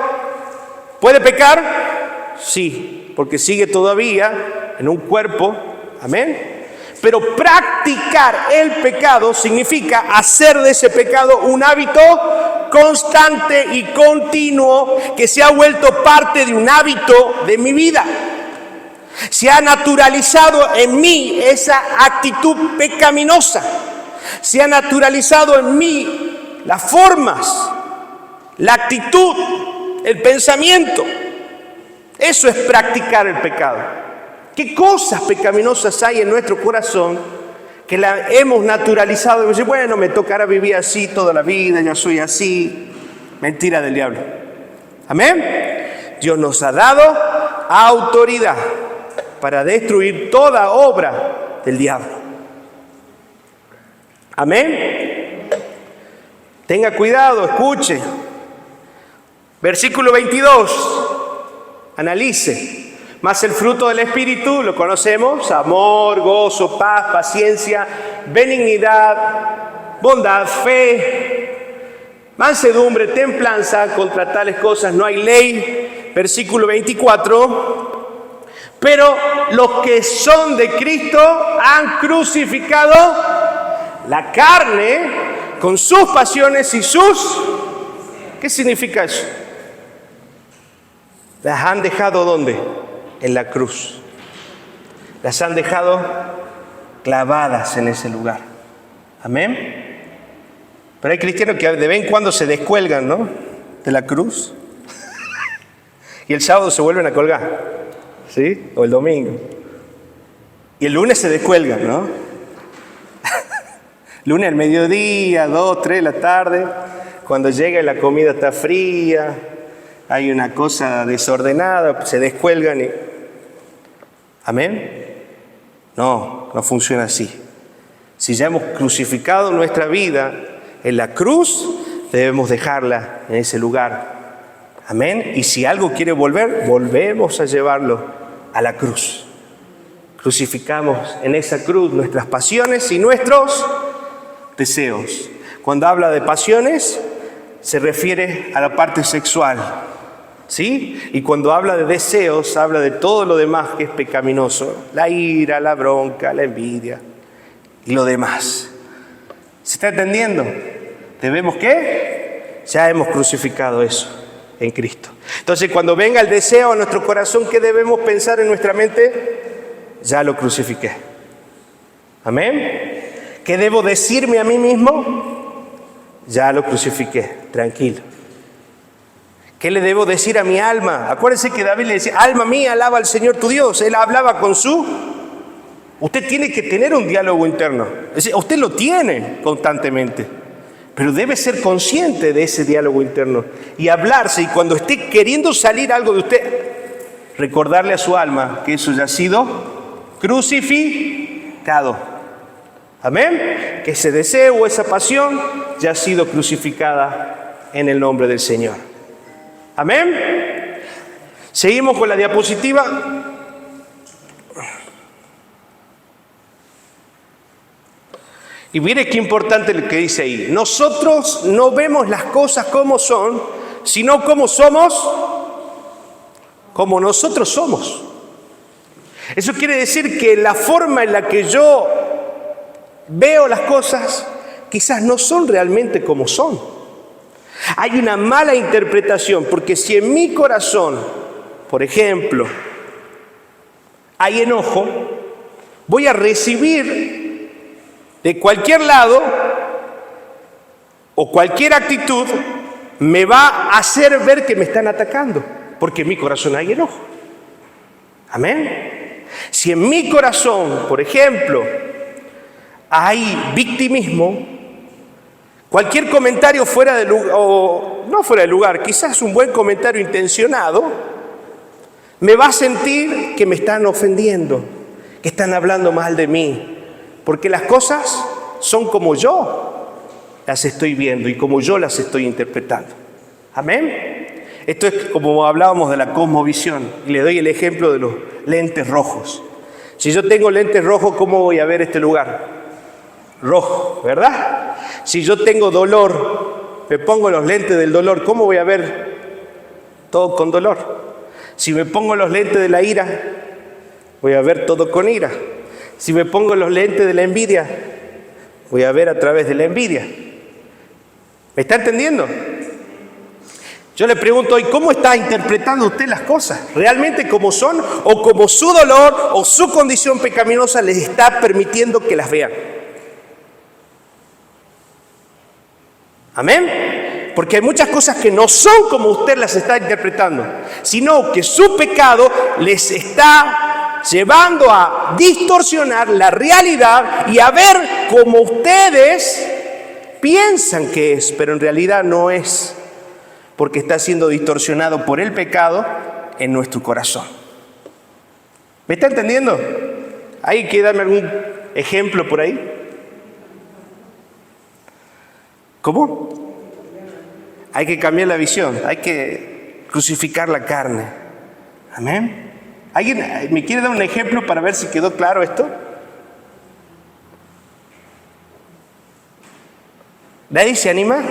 ¿puede pecar? Sí, porque sigue todavía en un cuerpo. Amén. Pero practicar el pecado significa hacer de ese pecado un hábito constante y continuo que se ha vuelto parte de un hábito de mi vida. Se ha naturalizado en mí esa actitud pecaminosa. Se ha naturalizado en mí las formas, la actitud, el pensamiento. Eso es practicar el pecado. ¿Qué cosas pecaminosas hay en nuestro corazón que la hemos naturalizado? Y decir, bueno, me tocará vivir así toda la vida, ya soy así. Mentira del diablo. Amén. Dios nos ha dado autoridad para destruir toda obra del diablo. Amén. Tenga cuidado, escuche. Versículo 22. Analice. Mas el fruto del Espíritu, lo conocemos: amor, gozo, paz, paciencia, benignidad, bondad, fe, mansedumbre, templanza. Contra tales cosas no hay ley. Versículo 24. Pero los que son de Cristo han crucificado la carne con sus pasiones y sus... ¿Qué significa eso? ¿Las han dejado dónde? En la cruz. Las han dejado clavadas en ese lugar. Amén. Pero hay cristianos que de vez en cuando se descuelgan, ¿no?, de la cruz. Y el sábado se vuelven a colgar, ¿sí? O el domingo. Y el lunes se descuelgan, ¿no? Lunes al mediodía, 2, 3 de la tarde, cuando llega y la comida está fría, hay una cosa desordenada, se descuelgan y... ¿Amén? No, no funciona así. Si ya hemos crucificado nuestra vida en la cruz, debemos dejarla en ese lugar. Amén. Y si algo quiere volver, volvemos a llevarlo a la cruz. Crucificamos en esa cruz nuestras pasiones y nuestros deseos. Cuando habla de pasiones, se refiere a la parte sexual, ¿sí? Y cuando habla de deseos, habla de todo lo demás que es pecaminoso. La ira, la bronca, la envidia y lo demás. ¿Se está entendiendo? ¿Debemos qué? Ya hemos crucificado eso en Cristo. Entonces, cuando venga el deseo a nuestro corazón, ¿qué debemos pensar en nuestra mente? Ya lo crucifiqué. ¿Amén? ¿Qué debo decirme a mí mismo? Ya lo crucifiqué. Tranquilo. ¿Qué le debo decir a mi alma? Acuérdense que David le decía, alma mía, alaba al Señor tu Dios. Él hablaba con su... Usted tiene que tener un diálogo interno. Es decir, usted lo tiene constantemente. Pero debe ser consciente de ese diálogo interno y hablarse. Y cuando esté queriendo salir algo de usted, recordarle a su alma que eso ya ha sido crucificado. Amén. Que ese deseo o esa pasión ya ha sido crucificada en el nombre del Señor. Amén. Seguimos con la diapositiva. Y mire qué importante lo que dice ahí. Nosotros no vemos las cosas como son, sino como somos, como nosotros somos. Eso quiere decir que la forma en la que yo veo las cosas quizás no son realmente como son. Hay una mala interpretación, porque si en mi corazón, por ejemplo, hay enojo, voy a recibir de cualquier lado o cualquier actitud me va a hacer ver que me están atacando, porque en mi corazón hay enojo. Amén. Si en mi corazón, por ejemplo, hay victimismo, cualquier comentario fuera de lugar, o no fuera de lugar, quizás un buen comentario intencionado, me va a sentir que me están ofendiendo, que están hablando mal de mí. Porque las cosas son como yo las estoy viendo y como yo las estoy interpretando. Amén. Esto es como hablábamos de la cosmovisión. Y le doy el ejemplo de los lentes rojos. Si yo tengo lentes rojos, ¿cómo voy a ver este lugar? Rojo, ¿verdad? Si yo tengo dolor, me pongo los lentes del dolor, ¿cómo voy a ver todo con dolor? Si me pongo los lentes de la ira, voy a ver todo con ira. Si me pongo los lentes de la envidia, voy a ver a través de la envidia. ¿Me está entendiendo? Yo le pregunto hoy, ¿cómo está interpretando usted las cosas? ¿Realmente como son o como su dolor o su condición pecaminosa les está permitiendo que las vean? ¿Amén? Porque hay muchas cosas que no son como usted las está interpretando, sino que su pecado les está llevando a distorsionar la realidad y a ver como ustedes piensan que es, pero en realidad no es, porque está siendo distorsionado por el pecado en nuestro corazón. ¿Me está entendiendo? ¿Hay que darme algún ejemplo por ahí? ¿Cómo? Hay que cambiar la visión, hay que crucificar la carne. Amén. ¿Alguien me quiere dar un ejemplo para ver si quedó claro esto? ¿Nadie se anima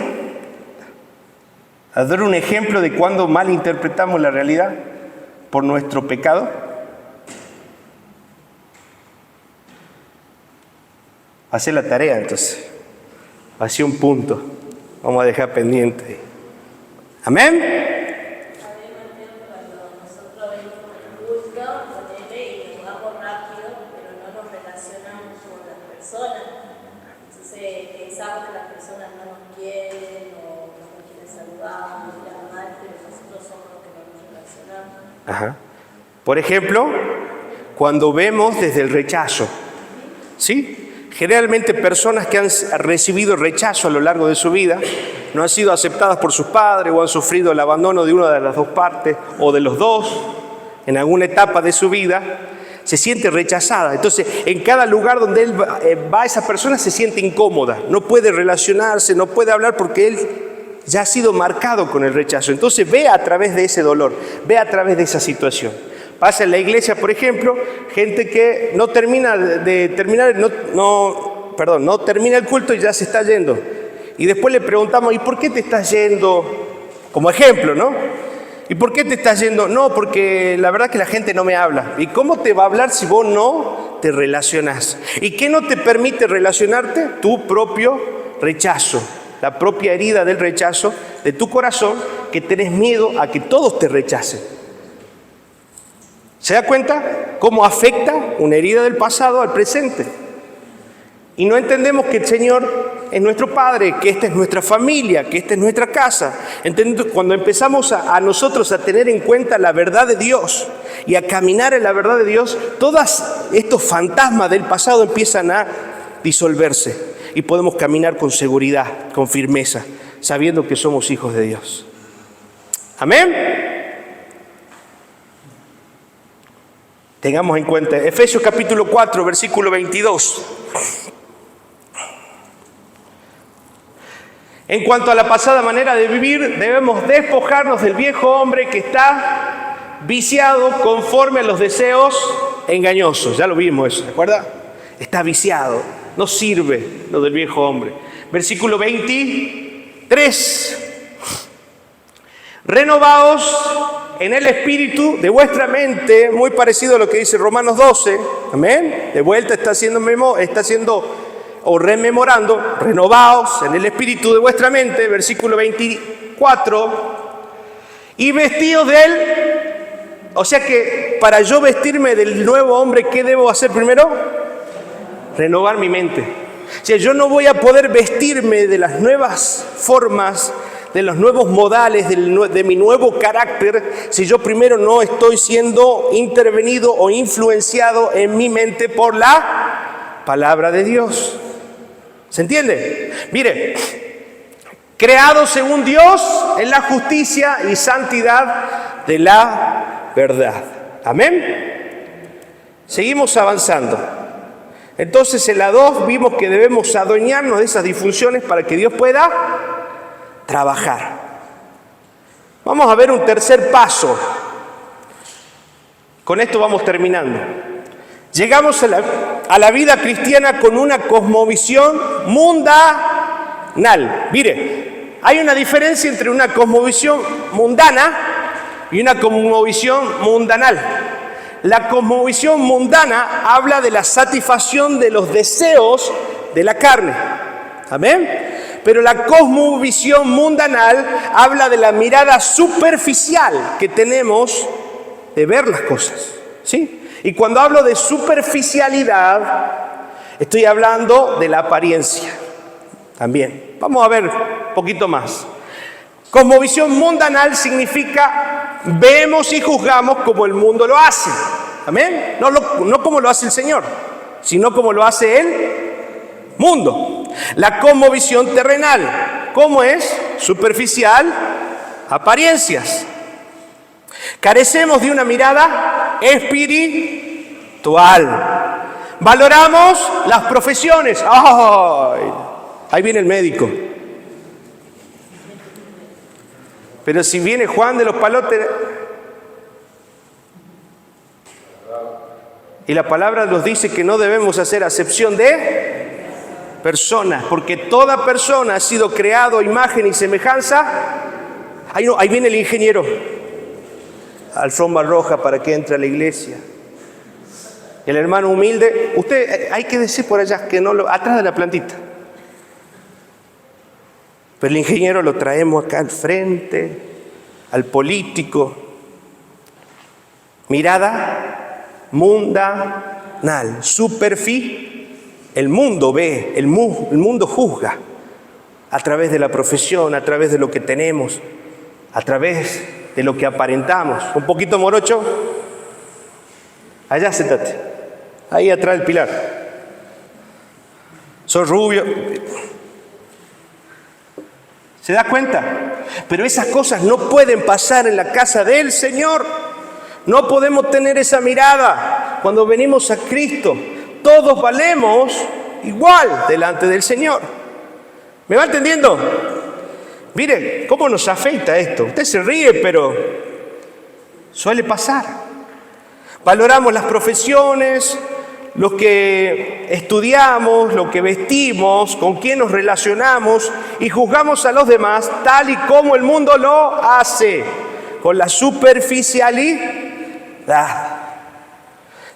a dar un ejemplo de cuando malinterpretamos la realidad por nuestro pecado? Hacer la tarea entonces. Hacia un punto. Vamos a dejar pendiente. ¿Amén? Ajá. Por ejemplo, cuando vemos desde el rechazo, ¿sí? Generalmente personas que han recibido rechazo a lo largo de su vida, no han sido aceptadas por sus padres o han sufrido el abandono de una de las dos partes o de los dos en alguna etapa de su vida, se siente rechazada. Entonces, en cada lugar donde él va, esa persona se siente incómoda, no puede relacionarse, no puede hablar porque él ya ha sido marcado con el rechazo. Entonces ve a través de ese dolor, ve a través de esa situación. Pasa en la iglesia, por ejemplo, gente que no termina el culto y ya se está yendo. Y después le preguntamos, ¿y por qué te estás yendo? Como ejemplo, ¿no? ¿Y por qué te estás yendo? No, porque la verdad que la gente no me habla. ¿Y cómo te va a hablar si vos no te relacionás? ¿Y qué no te permite relacionarte? Tu propio rechazo, la propia herida del rechazo de tu corazón, que tenés miedo a que todos te rechacen. ¿Se da cuenta cómo afecta una herida del pasado al presente? Y no entendemos que el Señor es nuestro Padre, que esta es nuestra familia, que esta es nuestra casa. Cuando empezamos a nosotros a tener en cuenta la verdad de Dios y a caminar en la verdad de Dios, todos estos fantasmas del pasado empiezan a disolverse y podemos caminar con seguridad, con firmeza, sabiendo que somos hijos de Dios. Amén. Tengamos en cuenta Efesios capítulo 4, versículo 22. En cuanto a la pasada manera de vivir, debemos despojarnos del viejo hombre que está viciado conforme a los deseos engañosos. Ya lo vimos eso, ¿se acuerda? Está viciado, no sirve lo del viejo hombre. Versículo 23. Renovaos en el espíritu de vuestra mente, muy parecido a lo que dice Romanos 12, amén. De vuelta está rememorando, renovaos en el espíritu de vuestra mente, versículo 24, y vestidos de él. O sea que para yo vestirme del nuevo hombre, ¿qué debo hacer primero? Renovar mi mente. O sea, yo no voy a poder vestirme de las nuevas formas, de los nuevos modales, de mi nuevo carácter, si yo primero no estoy siendo intervenido o influenciado en mi mente por la palabra de Dios. ¿Se entiende? Mire, creado según Dios en la justicia y santidad de la verdad. Amén. Seguimos avanzando. Entonces en la 2 vimos que debemos adueñarnos de esas disfunciones para que Dios pueda trabajar. Vamos a ver un tercer paso. Con esto vamos terminando. Llegamos a la vida cristiana con una cosmovisión mundanal. Mire, hay una diferencia entre una cosmovisión mundana y una cosmovisión mundanal. La cosmovisión mundana habla de la satisfacción de los deseos de la carne. Amén. Pero la cosmovisión mundanal habla de la mirada superficial que tenemos de ver las cosas, ¿sí? Y cuando hablo de superficialidad, estoy hablando de la apariencia también. Vamos a ver un poquito más. Cosmovisión mundanal significa vemos y juzgamos como el mundo lo hace. ¿Amén? No como lo hace el Señor, sino como lo hace el mundo. La cosmovisión terrenal, ¿cómo es? Superficial, apariencias. Carecemos de una mirada espiritual. Valoramos las profesiones. ¡Ay! Ahí viene el médico. Pero si viene Juan de los Palotes, y la palabra nos dice que no debemos hacer acepción de personas, porque toda persona ha sido creado a imagen y semejanza. Ahí viene el ingeniero. Alfombra roja para que entre a la iglesia. El hermano humilde, usted hay que decir por allá que no atrás de la plantita. Pero el ingeniero lo traemos acá al frente, al político. Mirada mundanal, superficial. El mundo ve, el mundo juzga a través de la profesión, a través de lo que tenemos, a través de lo que aparentamos. Un poquito morocho. Allá, séntate. Ahí atrás del pilar. soy rubio. ¿Se da cuenta? Pero esas cosas no pueden pasar en la casa del Señor. No podemos tener esa mirada cuando venimos a Cristo. Todos valemos igual delante del Señor. ¿Me va entendiendo? Mire, ¿cómo nos afecta esto? Usted se ríe, pero suele pasar. Valoramos las profesiones, lo que estudiamos, lo que vestimos, con quién nos relacionamos y juzgamos a los demás tal y como el mundo lo hace, con la superficialidad.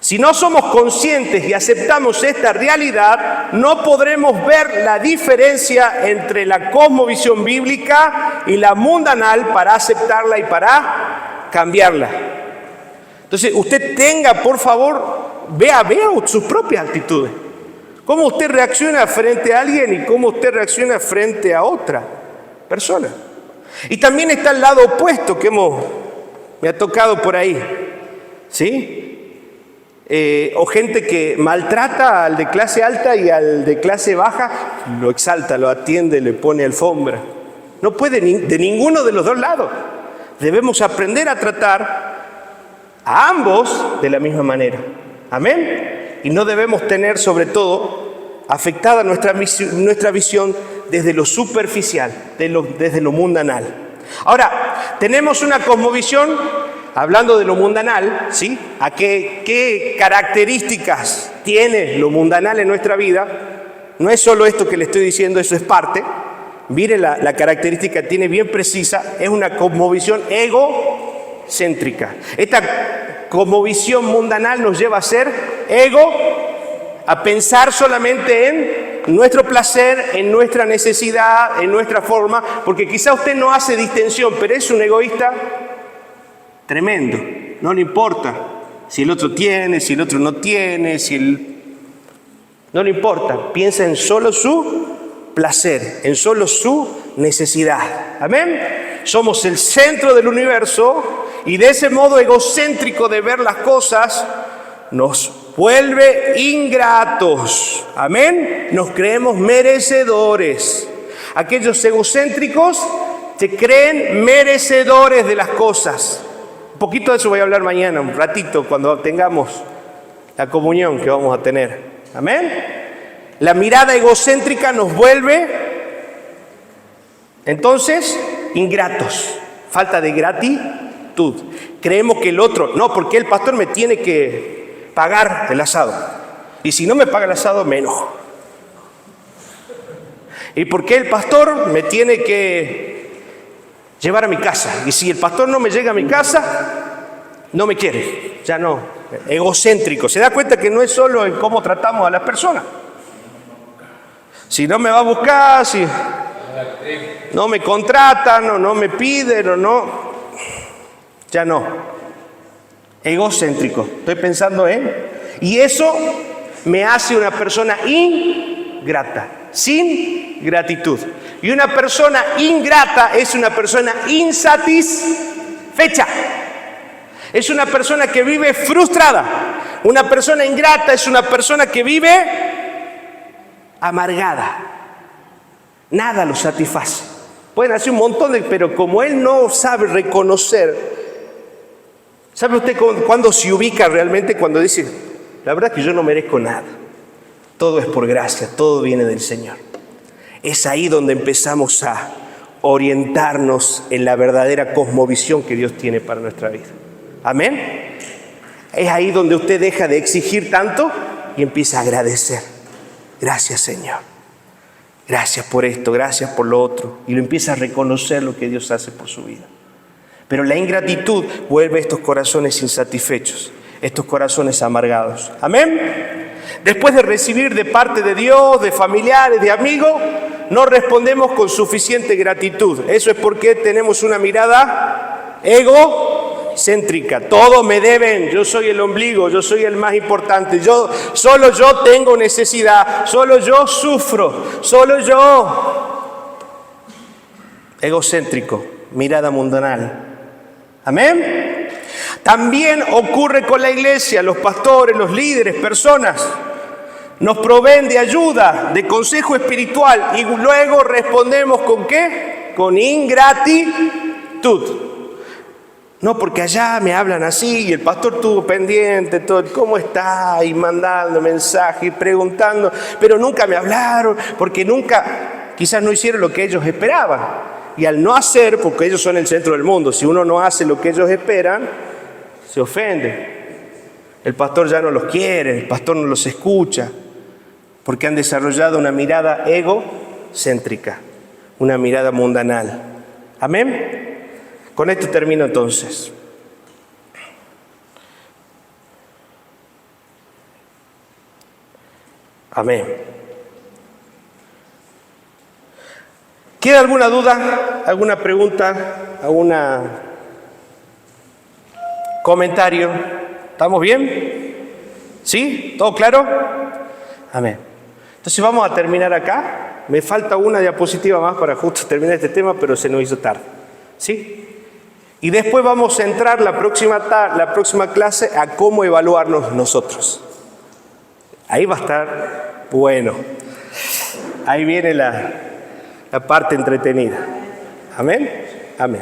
Si no somos conscientes y aceptamos esta realidad, no podremos ver la diferencia entre la cosmovisión bíblica y la mundanal para aceptarla y para cambiarla. Entonces, usted tenga, por favor, vea sus propias actitudes. Cómo usted reacciona frente a alguien y cómo usted reacciona frente a otra persona. Y también está el lado opuesto que me ha tocado por ahí, ¿sí? O gente que maltrata al de clase alta y al de clase baja, lo exalta, lo atiende, le pone alfombra. No puede de ninguno de los dos lados. Debemos aprender a tratar a ambos de la misma manera. Amén. Y no debemos tener, sobre todo, afectada nuestra visión desde lo superficial, desde lo mundanal. Ahora, tenemos una cosmovisión, hablando de lo mundanal, ¿sí? ¿A qué características tiene lo mundanal en nuestra vida? No es solo esto que le estoy diciendo, eso es parte. Mire la característica, tiene bien precisa, es una cosmovisión egocéntrica. Esta cosmovisión mundanal nos lleva a ser a pensar solamente en nuestro placer, en nuestra necesidad, en nuestra forma, porque quizá usted no hace distinción, pero es un egoísta tremendo. No le importa si el otro tiene, si el otro no tiene, no le importa. Piensa en solo su placer, en solo su necesidad. Amén. Somos el centro del universo y de ese modo egocéntrico de ver las cosas nos vuelve ingratos. Amén. Nos creemos merecedores. Aquellos egocéntricos se creen merecedores de las cosas. Un poquito de eso voy a hablar mañana, un ratito, cuando tengamos la comunión que vamos a tener. Amén. La mirada egocéntrica nos vuelve, entonces, ingratos. Falta de gratitud. Creemos que el otro, no, porque el pastor me tiene que pagar el asado. Y si no me paga el asado, me enojo. ¿Y por qué el pastor me tiene que llevar a mi casa? Y si el pastor no me llega a mi casa, no me quiere. Ya no. Egocéntrico. ¿Se da cuenta que no es solo en cómo tratamos a las personas? Si no me va a buscar, si no me contratan o no me piden o no, ya no. Egocéntrico. Estoy pensando en... Y eso me hace una persona ingrata, sin gratitud. Y una persona ingrata es una persona insatisfecha. Es una persona que vive frustrada. Una persona ingrata es una persona que vive amargada. Nada lo satisface. Pueden hacer un montón pero como él no sabe reconocer, ¿sabe usted cuándo se ubica realmente? Cuando dice, la verdad es que yo no merezco nada. Todo es por gracia, todo viene del Señor. Es ahí donde empezamos a orientarnos en la verdadera cosmovisión que Dios tiene para nuestra vida. Amén. Es ahí donde usted deja de exigir tanto y empieza a agradecer. Gracias, Señor. Gracias por esto, gracias por lo otro. Y lo empieza a reconocer lo que Dios hace por su vida. Pero la ingratitud vuelve estos corazones insatisfechos, estos corazones amargados. Amén. Después de recibir de parte de Dios, de familiares, de amigos, no respondemos con suficiente gratitud. Eso es porque tenemos una mirada egocéntrica. Todos me deben, yo soy el ombligo, yo soy el más importante, solo yo tengo necesidad, solo yo sufro, solo yo. Egocéntrico, mirada mundanal. Amén. También ocurre con la iglesia, los pastores, los líderes, personas. nos proveen de ayuda, de consejo espiritual, y luego respondemos ¿con qué? Con ingratitud. No, porque allá me hablan así y el pastor estuvo pendiente, todo, ¿cómo está? Y mandando mensajes y preguntando, pero nunca me hablaron, porque nunca, quizás no hicieron lo que ellos esperaban. Y al no hacer, porque ellos son el centro del mundo, si uno no hace lo que ellos esperan, se ofende. El pastor ya no los quiere, el pastor no los escucha, porque han desarrollado una mirada egocéntrica, una mirada mundanal. ¿Amén? Con esto termino entonces. Amén. ¿Queda alguna duda, alguna pregunta, algún comentario? ¿Estamos bien? ¿Sí? ¿Todo claro? Amén. Entonces vamos a terminar acá. Me falta una diapositiva más para justo terminar este tema, pero se nos hizo tarde. ¿Sí? Y después vamos a entrar la próxima clase a cómo evaluarnos nosotros. Ahí va a estar bueno. Ahí viene la parte entretenida. Amén. Amén.